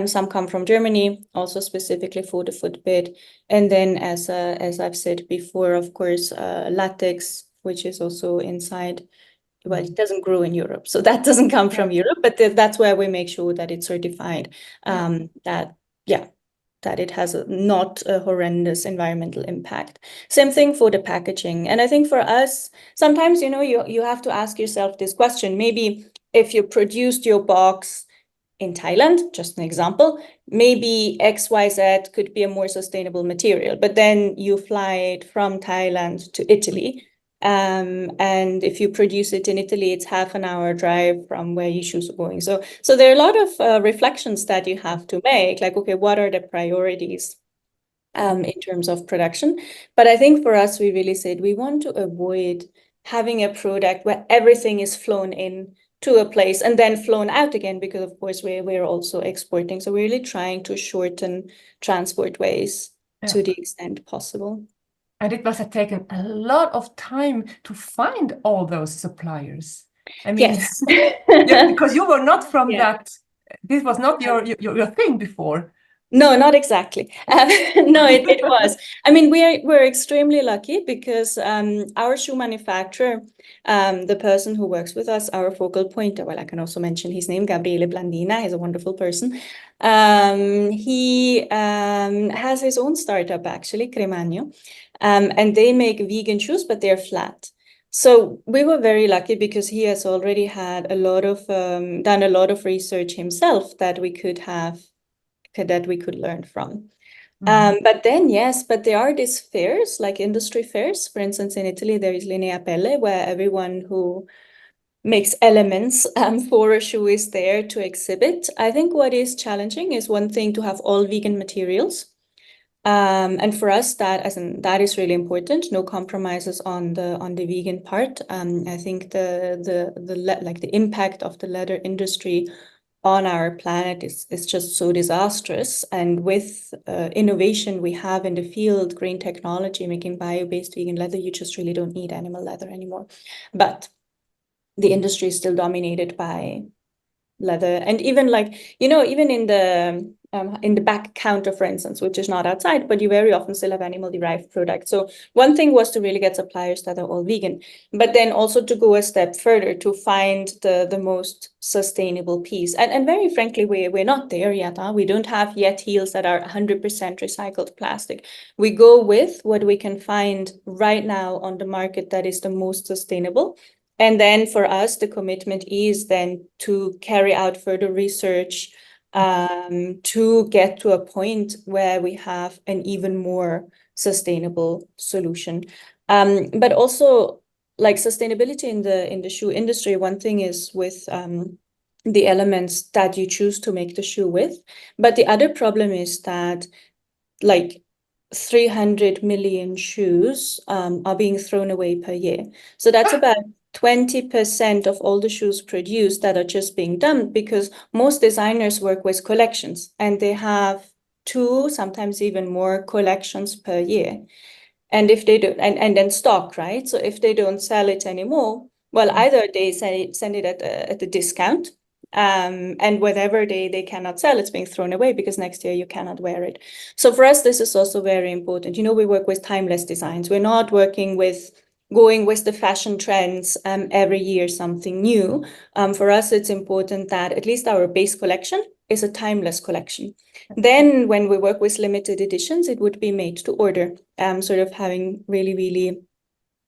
Some come from Germany, also specifically for the footbed. And then, as I've said before, of course, latex, which is also inside. Well, it doesn't grow in Europe, so that doesn't come from Europe, but that's where we make sure that it's certified, that it has not a horrendous environmental impact. Same thing for the packaging. And I think for us, sometimes, you have to ask yourself this question. Maybe if you produced your box in Thailand, just an example, maybe XYZ could be a more sustainable material, but then you fly it from Thailand to Italy. And if you produce it in Italy, it's half an hour drive from where your shoes are going. So there are a lot of reflections that you have to make, like, okay, what are the priorities in terms of production? But I think for us, we really said we want to avoid having a product where everything is flown in to a place and then flown out again, because of course we're also exporting. So we're really trying to shorten transport ways to the extent possible. And it must have taken a lot of time to find all those suppliers. I mean, yes. because you were not from that. This was not your thing before. No, not exactly. No, it was. I mean, we're extremely lucky because our shoe manufacturer, the person who works with us, our focal point, well, I can also mention his name, Gabriele Blandina. He's a wonderful person. He has his own startup, actually, Cremagno, and they make vegan shoes, but they're flat. So we were very lucky because he has already had done a lot of research himself that we could learn from. But then, there are these fairs, like industry fairs. For instance, in Italy, there is Linea Pelle, where everyone who makes elements for a shoe is there to exhibit. I think what is challenging is one thing to have all vegan materials. And for us, that is really important. No compromises on the vegan part. I think the impact of the leather industry on our planet is just so disastrous. And with innovation we have in the field, green technology, making bio-based vegan leather, you just really don't need animal leather anymore. But the industry is still dominated by leather. And even even in the back counter, for instance, which is not outside, but you very often still have animal derived products. So one thing was to really get suppliers that are all vegan, but then also to go a step further to find the most sustainable piece. And very frankly, we're not there yet. We don't have yet heels that are 100% recycled plastic. We go with what we can find right now on the market that is the most sustainable. And then for us, the commitment is then to carry out further research to get to a point where we have an even more sustainable solution. But also, like sustainability in the shoe industry, one thing is with the elements that you choose to make the shoe with. But the other problem is that like 300 million shoes are being thrown away per year. So that's about 20% of all the shoes produced that are just being dumped, because most designers work with collections and they have 2, sometimes even more collections per year. And if they don't, and then stock, right? So if they don't sell it anymore, well, either they send it at a discount, and whatever they cannot sell, it's being thrown away because next year you cannot wear it. So for us, this is also very important. We work with timeless designs. We're not working with going with the fashion trends every year, something new. For us, it's important that at least our base collection is a timeless collection. Then when we work with limited editions, it would be made to order, sort of having really, really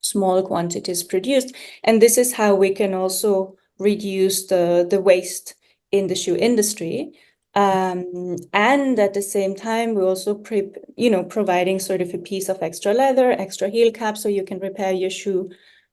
small quantities produced. And this is how we can also reduce the waste in the shoe industry. And at the same time, we're also providing sort of a piece of extra leather, extra heel cap, so you can repair your shoe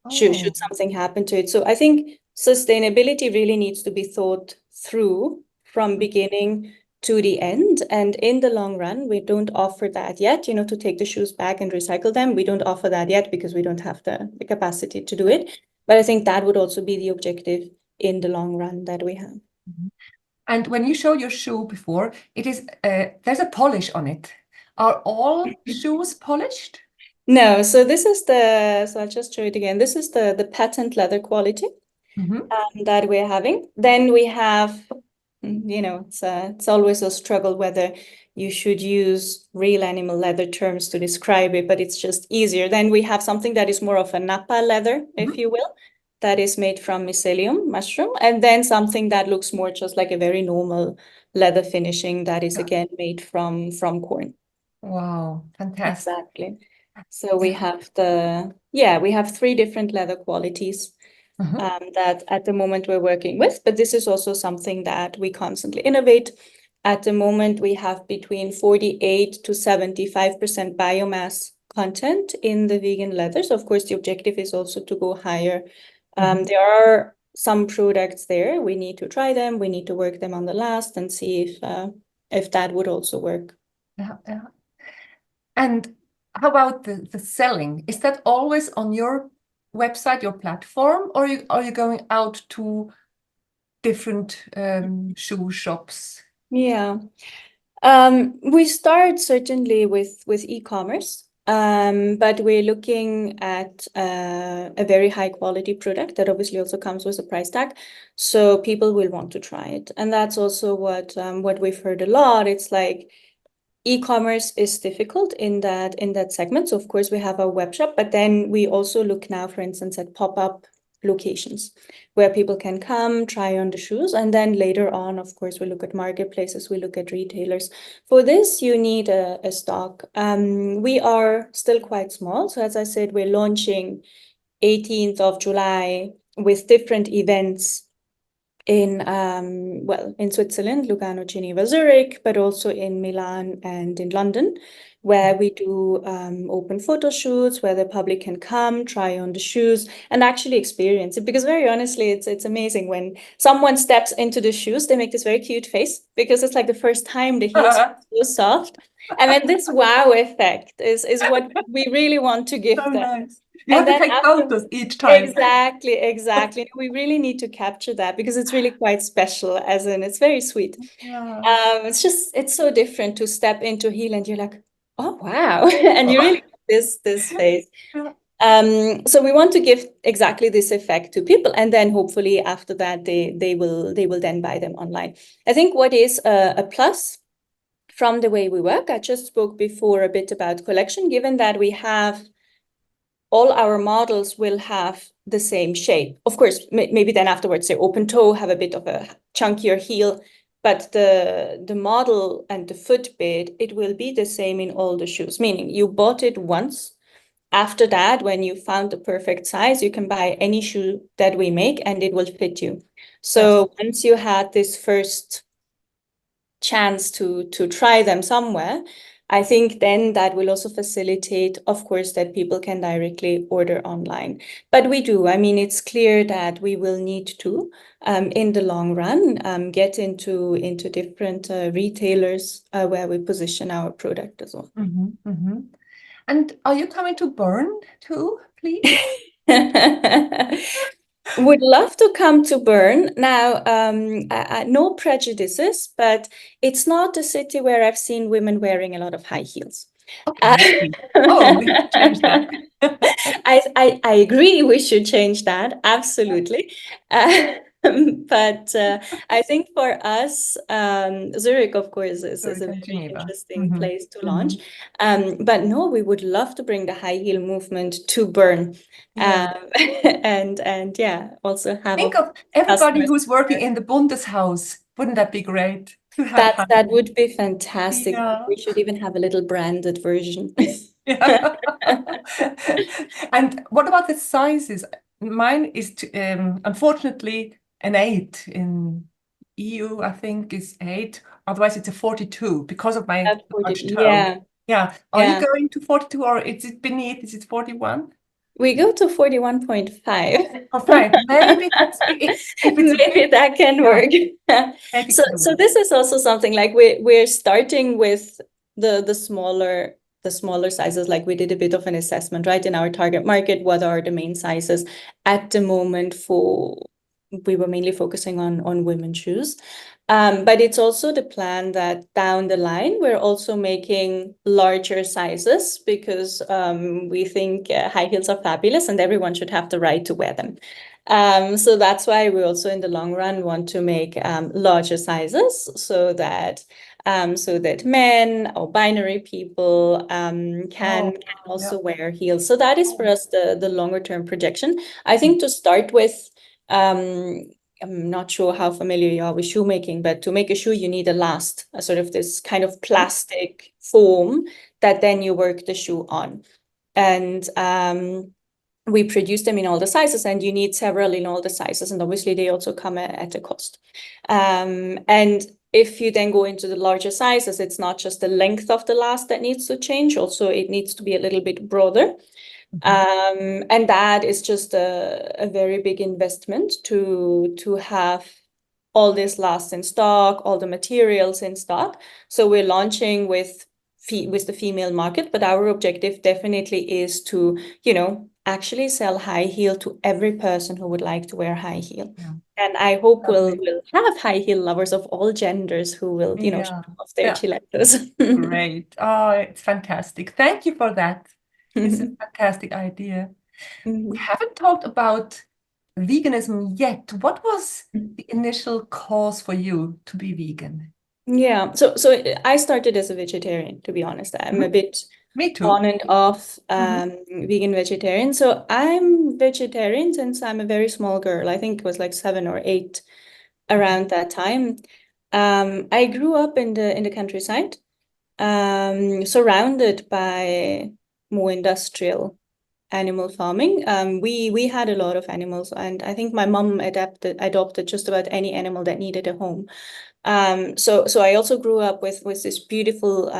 should something happen to it. So I think sustainability really needs to be thought through from beginning to the end. And in the long run, we don't offer that yet, to take the shoes back and recycle them. We don't offer that yet because we don't have the capacity to do it. But I think that would also be the objective in the long run that we have. And when you show your shoe before, it is there's a polish on it. Are all shoes polished? No, so this is so I'll just show it again. This is the patent leather quality that we're having. Then we have You know, it's always a struggle whether you should use real animal leather terms to describe it, but it's just easier. Then we have something that is more of a nappa leather, if you will, that is made from mycelium mushroom, and then something that looks more just like a very normal leather finishing that is again made from corn. Wow, fantastic. Exactly. So we have we have 3 different leather qualities that at the moment we're working with, but this is also something that we constantly innovate. At the moment, we have between 48 to 75% biomass content in the vegan leathers. Of course, the objective is also to go higher. There are some products there. We need to try them. We need to work them on the last and see if that would also work. Yeah, yeah. And how about the selling? Is that always on your website, your platform, or are you going out to different shoe shops? Yeah. We start certainly with e-commerce, but we're looking at a very high quality product that obviously also comes with a price tag, so people will want to try it. And that's also what we've heard a lot. It's like e-commerce is difficult in that segment. So of course we have our web shop, but then we also look now, for instance, at pop-up locations where people can come try on the shoes, and then later on, of course, we look at marketplaces, we look at retailers. For this, you need a stock. We are still quite small, so as I said, we're launching 18th of July with different events in Switzerland, Lugano, Geneva, Zurich, but also in Milan and in London, where we do open photo shoots where the public can come, try on the shoes, and actually experience it. Because very honestly, it's amazing when someone steps into the shoes, they make this very cute face because it's like the first time the heels are so soft. And then this wow effect is what we really want to give So them. nice. You have to take photos each time. Exactly. We really need to capture that because it's really quite special, as in it's very sweet. Yeah. It's so different to step into heel and you're like, oh wow, and you really get this face. Yeah. So we want to give exactly this effect to people, and then hopefully after that they will then buy them online. I think what is a plus from the way we work, I just spoke before a bit about collection, given that we have all our models will have the same shape. Of course, maybe then afterwards they open toe, have a bit of a chunkier heel, but the model and the footbed, it will be the same in all the shoes, meaning you bought it once. After that, when you found the perfect size, you can buy any shoe that we make and it will fit you. So once you had this first chance to try them somewhere, I think then that will also facilitate, of course, that people can directly order online. But we do. I mean, it's clear that we will need to, in the long run, get into different retailers where we position our product as well. And are you coming to Bern too, please? Would love to come to Bern. Now, no prejudices, but it's not a city where I've seen women wearing a lot of high heels. Okay. Oh, we have to change that. I agree we should change that, absolutely. But I think for us, Zurich, of course, is a very interesting place to launch. But no, we would love to bring the high heel movement to Bern. And yeah, also have Think of everybody who's working in the Bundeshaus. Wouldn't that be great to have? That would be fantastic. Yeah. We should even have a little branded version. Yeah. And what about the sizes? Mine is unfortunately an 8 in EU. I think is 8. Otherwise, it's a 42 because of my large toe. Yeah. Are you going to 42 or is it beneath? Is it 41? We go to 41.5. Oh, fine. Maybe maybe that can work. So this is also something like we're starting with the smaller sizes. Like we did a bit of an assessment, right, in our target market. What are the main sizes at the moment for we were mainly focusing on women's shoes. But it's also the plan that down the line, we're also making larger sizes because we think high heels are fabulous and everyone should have the right to wear them. So that's why we also in the long run want to make larger sizes so that men or binary people can also wear heels. So that is for us the longer term projection. I think to start with, I'm not sure how familiar you are with shoemaking, but to make a shoe, you need a last, a sort of this kind of plastic foam that then you work the shoe on. And we produce them in all the sizes, and you need several in all the sizes. And obviously, they also come at a cost. And if you then go into the larger sizes, it's not just the length of the last that needs to change. Also, it needs to be a little bit broader. And that is just a very big investment to have all this last in stock, all the materials in stock. So we're launching with the female market, but our objective definitely is to, actually sell high heel to every person who would like to wear high heel. Yeah. And I hope we'll have high heel lovers of all genders who will, show off their Cheelettos. Great. Oh, it's fantastic. Thank you for that. It's a fantastic idea. We haven't talked about veganism yet. What was the initial cause for you to be vegan? Yeah, so I started as a vegetarian, to be honest. I'm a bit Me too. On and off vegan vegetarian. So I'm vegetarian since I'm a very small girl. I think it was like 7 or 8 around that time. I grew up in the countryside, surrounded by more industrial animal farming. We had a lot of animals, and I think my mom adopted just about any animal that needed a home. So I also grew up with this beautiful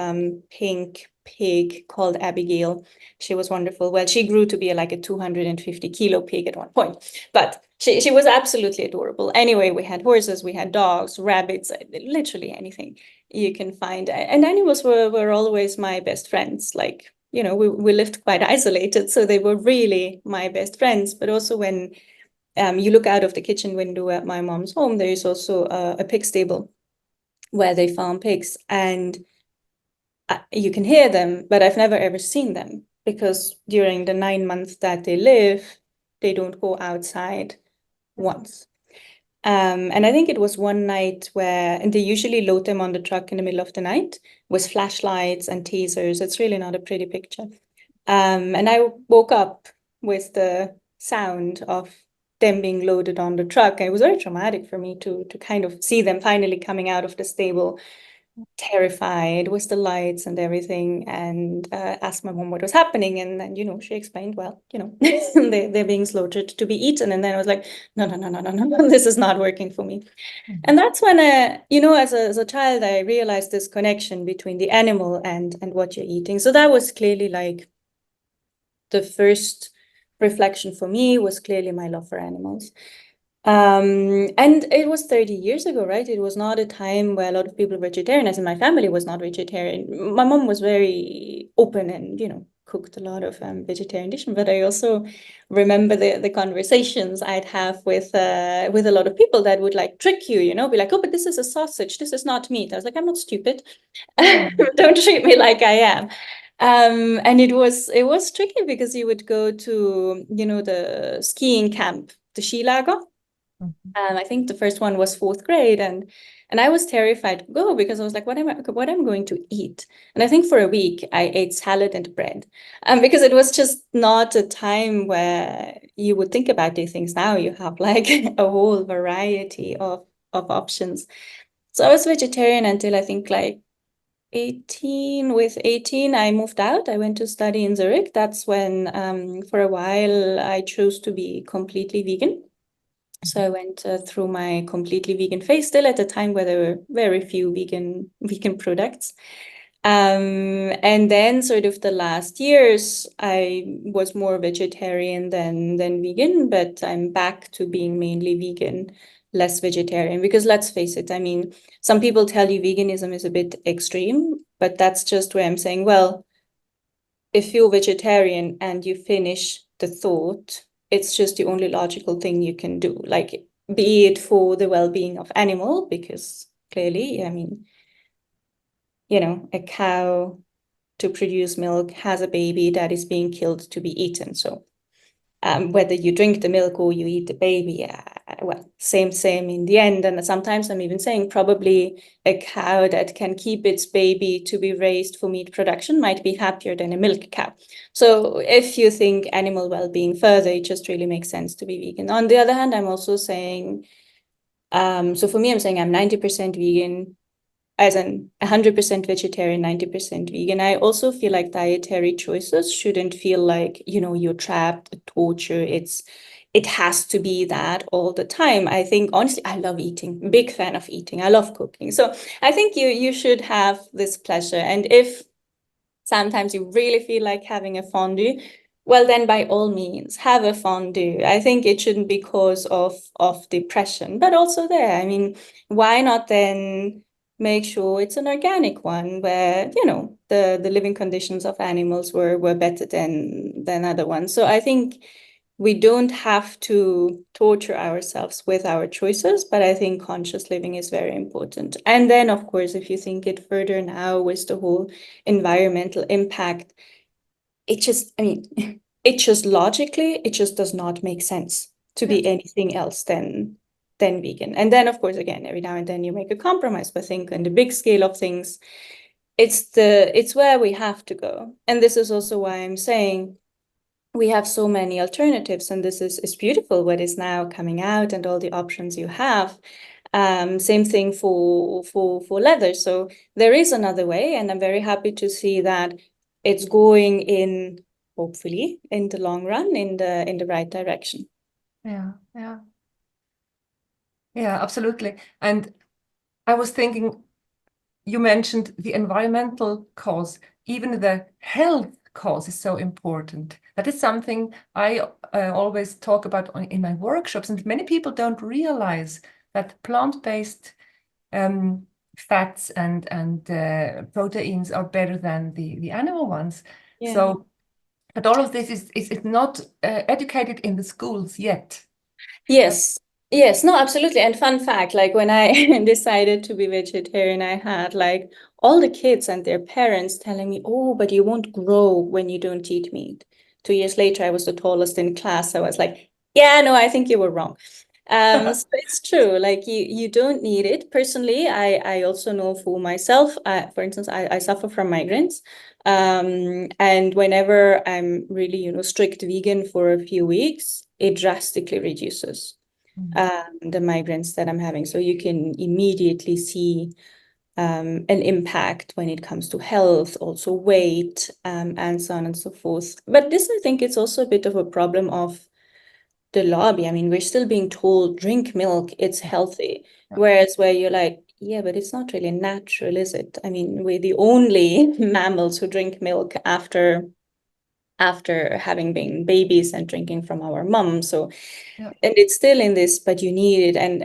pink pig called Abigail. She was wonderful. Well, she grew to be like a 250-kilo pig at one point, but she was absolutely adorable. Anyway, we had horses, we had dogs, rabbits, literally anything you can find. And animals were always my best friends. Like, we lived quite isolated, so they were really my best friends. But also when you look out of the kitchen window at my mom's home, there is also a pig stable where they farm pigs, and you can hear them, but I've never ever seen them because during the 9 months that they live, they don't go outside once. And I think it was one night and they usually load them on the truck in the middle of the night with flashlights and tasers. It's really not a pretty picture. And I woke up with the sound of them being loaded on the truck. And it was very traumatic for me to kind of see them finally coming out of the stable, terrified with the lights and everything, and asked my mom what was happening. And then, she explained, well, they're being slaughtered to be eaten. And then I was like, no, this is not working for me. And that's when, as a child, I realized this connection between the animal and what you're eating. So that was clearly like the first reflection for me was clearly my love for animals. And it was 30 years ago, right? It was not a time where a lot of people were vegetarian, as in my family was not vegetarian. My mom was very open and, cooked a lot of vegetarian dishes, but I also remember the conversations I'd have with a lot of people that would like trick you, be like, oh, but this is a sausage, this is not meat. I was like, I'm not stupid. Don't treat me like I am. And it was tricky because you would go to, the skiing camp, the Skilager. I think the first one was 4th grade, and I was terrified to go because I was like, what am I going to eat? And I think for a week I ate salad and bread, because it was just not a time where you would think about these things. Now you have like a whole variety of options. So I was vegetarian until I think like 18. With 18, I moved out. I went to study in Zurich. That's when, for a while, I chose to be completely vegan. So I went through my completely vegan phase, still at a time where there were very few vegan products. And then sort of the last years, I was more vegetarian than vegan, but I'm back to being mainly vegan, less vegetarian, because let's face it, I mean, some people tell you veganism is a bit extreme, but that's just where I'm saying, well, if you're vegetarian and you finish the thought, it's just the only logical thing you can do. Like, be it for the well-being of animal, because clearly, I mean, a cow to produce milk has a baby that is being killed to be eaten. So whether you drink the milk or you eat the baby, well, same in the end. And sometimes I'm even saying probably a cow that can keep its baby to be raised for meat production might be happier than a milk cow. So if you think animal well-being further, it just really makes sense to be vegan. On the other hand, I'm also saying, so for me, I'm saying I'm 90% vegan, as an 100% vegetarian, 90% vegan. I also feel like dietary choices shouldn't feel like, you're trapped, torture. It has to be that all the time. I think, honestly, I love eating, big fan of eating. I love cooking. So I think you should have this pleasure. And if sometimes you really feel like having a fondue, well, then by all means, have a fondue. I think it shouldn't be cause of depression, but also there. I mean, why not then make sure it's an organic one where, the living conditions of animals were better than other ones. So I think we don't have to torture ourselves with our choices, but I think conscious living is very important. And then, of course, if you think it further now with the whole environmental impact, it just logically, it just does not make sense to be anything else than vegan. And then, of course, again, every now and then you make a compromise, but think on the big scale of things, it's where we have to go. And this is also why I'm saying we have so many alternatives, and this is beautiful what is now coming out and all the options you have. Same thing for leather. So there is another way, and I'm very happy to see that it's going in, hopefully, in the long run, in the right direction. Yeah, absolutely. And I was thinking, you mentioned the environmental cause, even the health cause is so important. That is something I always talk about in my workshops, and many people don't realize that plant-based fats and proteins are better than the animal ones. Yeah. So, but all of this is not educated in the schools yet. Yes. Yes, no, absolutely. And fun fact, like when I decided to be vegetarian, I had like all the kids and their parents telling me, oh, but you won't grow when you don't eat meat. 2 years later, I was the tallest in class. I was like, yeah, no, I think you were wrong. So it's true, like you don't need it. Personally, I also know for myself, for instance, I suffer from migraines. And whenever I'm really, strict vegan for a few weeks, it drastically reduces the migraines that I'm having. So you can immediately see an impact when it comes to health, also weight, and so on and so forth. But this, I think, it's also a bit of a problem of the lobby. I mean, we're still being told, drink milk, it's healthy. Whereas where you're like, yeah, but it's not really natural, is it? I mean, we're the only mammals who drink milk after having been babies and drinking from our mom. So, and it's still in this, but you need it. And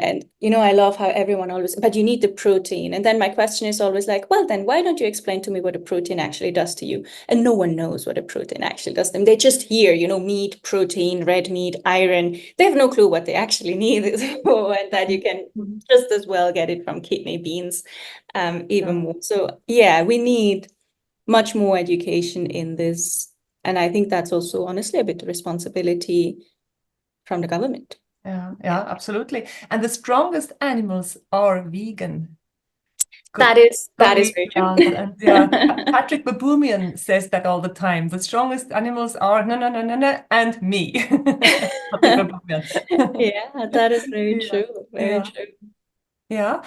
I love how everyone always, but you need the protein. And then my question is always like, well, then why don't you explain to me what a protein actually does to you? And no one knows what a protein actually does to them. They just hear, meat, protein, red meat, iron. They have no clue what they actually need, and that you can just as well get it from kidney beans, even more. So yeah, we need much more education in this. And I think that's also honestly a bit of responsibility from the government. Yeah, absolutely. And the strongest animals are vegan. That is very true. And Patrick Baboumian says that all the time. The strongest animals are no, and me. Yeah, that is very true. Very true. Yeah.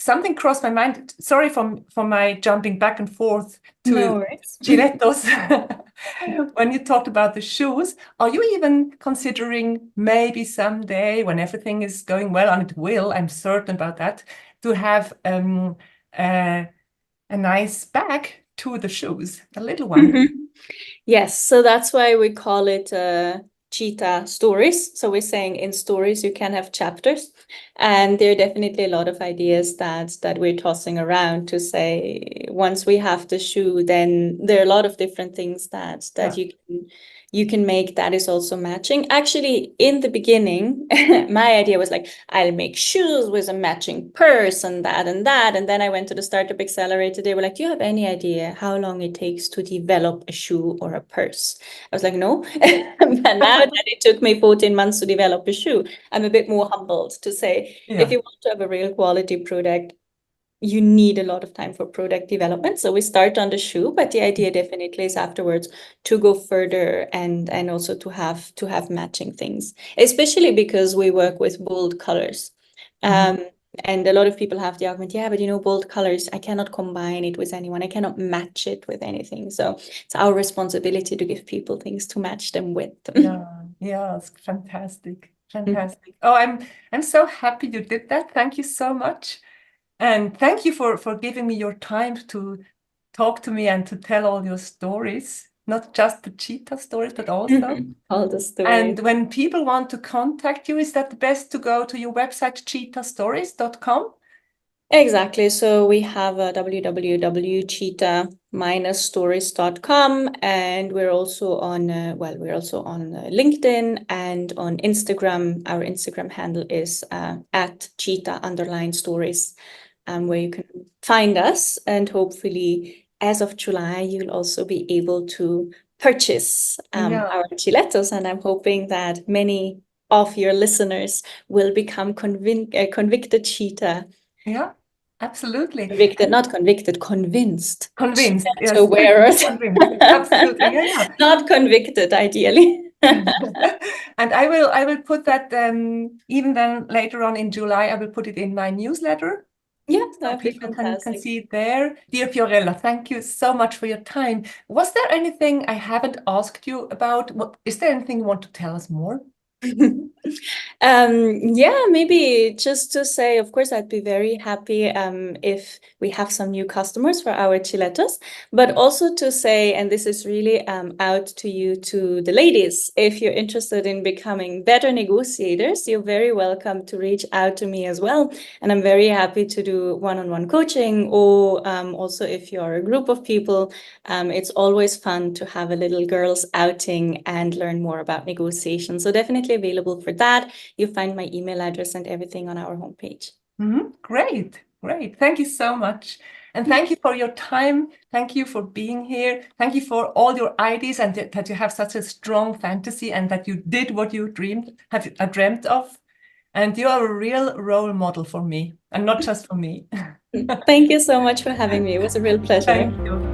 Something crossed my mind. Sorry for my jumping back and forth to Cheelettos. When you talked about the shoes, are you even considering maybe someday when everything is going well, and it will, I'm certain about that, to have a nice bag to the shoes, a little one? Yes, so that's why we call it Cheetah Stories. So we're saying in stories you can have chapters, and there are definitely a lot of ideas that we're tossing around to say once we have the shoe, then there are a lot of different things that you can you can make that is also matching. Actually, in the beginning, my idea was like, I'll make shoes with a matching purse and that and that. And then I went to the Startup Accelerator. They were like, do you have any idea how long it takes to develop a shoe or a purse? I was like, no. But now that it took me 14 months to develop a shoe, I'm a bit more humbled to say, if you want to have a real quality product, you need a lot of time for product development. So we start on the shoe, but the idea definitely is afterwards to go further and also to have matching things, especially because we work with bold colors. And a lot of people have the argument, yeah, but bold colors, I cannot combine it with anyone. I cannot match it with anything. So it's our responsibility to give people things to match them with. Yeah, it's fantastic. Fantastic. Oh, I'm so happy you did that. Thank you so much. And thank you for giving me your time to talk to me and to tell all your stories, not just the cheetah stories, but also all the stories. And when people want to contact you, is that the best to go to your website, cheetahstories.com? Exactly. So we have a www.cheetah-stories.com, and we're also on LinkedIn and on Instagram. Our Instagram handle is at cheetah_stories, where you can find us. And hopefully, as of July, you'll also be able to purchase our Cheelettos. And I'm hoping that many of your listeners will become convicted cheetah. Yeah, absolutely. Convinced. Convinced, yes. So wearers. Convinced. Absolutely, yeah. Not convicted, ideally. And I will put that even then later on in July, I will put it in my newsletter. Yeah, So that'd be people fantastic. can see it there. Dear Fiorella, thank you so much for your time. Was there anything I haven't asked you about? Is there anything you want to tell us more? Yeah, maybe just to say, of course, I'd be very happy if we have some new customers for our Cheelettos, but also to say, and this is really out to you, to the ladies, if you're interested in becoming better negotiators, you're very welcome to reach out to me as well. And I'm very happy to do one-on-one coaching, or also if you're a group of people, it's always fun to have a little girls outing and learn more about negotiation. So definitely available for that. You find my email address and everything on our homepage. Great. Thank you so much. And thank you for your time. Thank you for being here. Thank you for all your ideas and that you have such a strong fantasy and that you did what you dreamt of. And you are a real role model for me, and not just for me. Thank you so much for having me. It was a real pleasure. Thank you.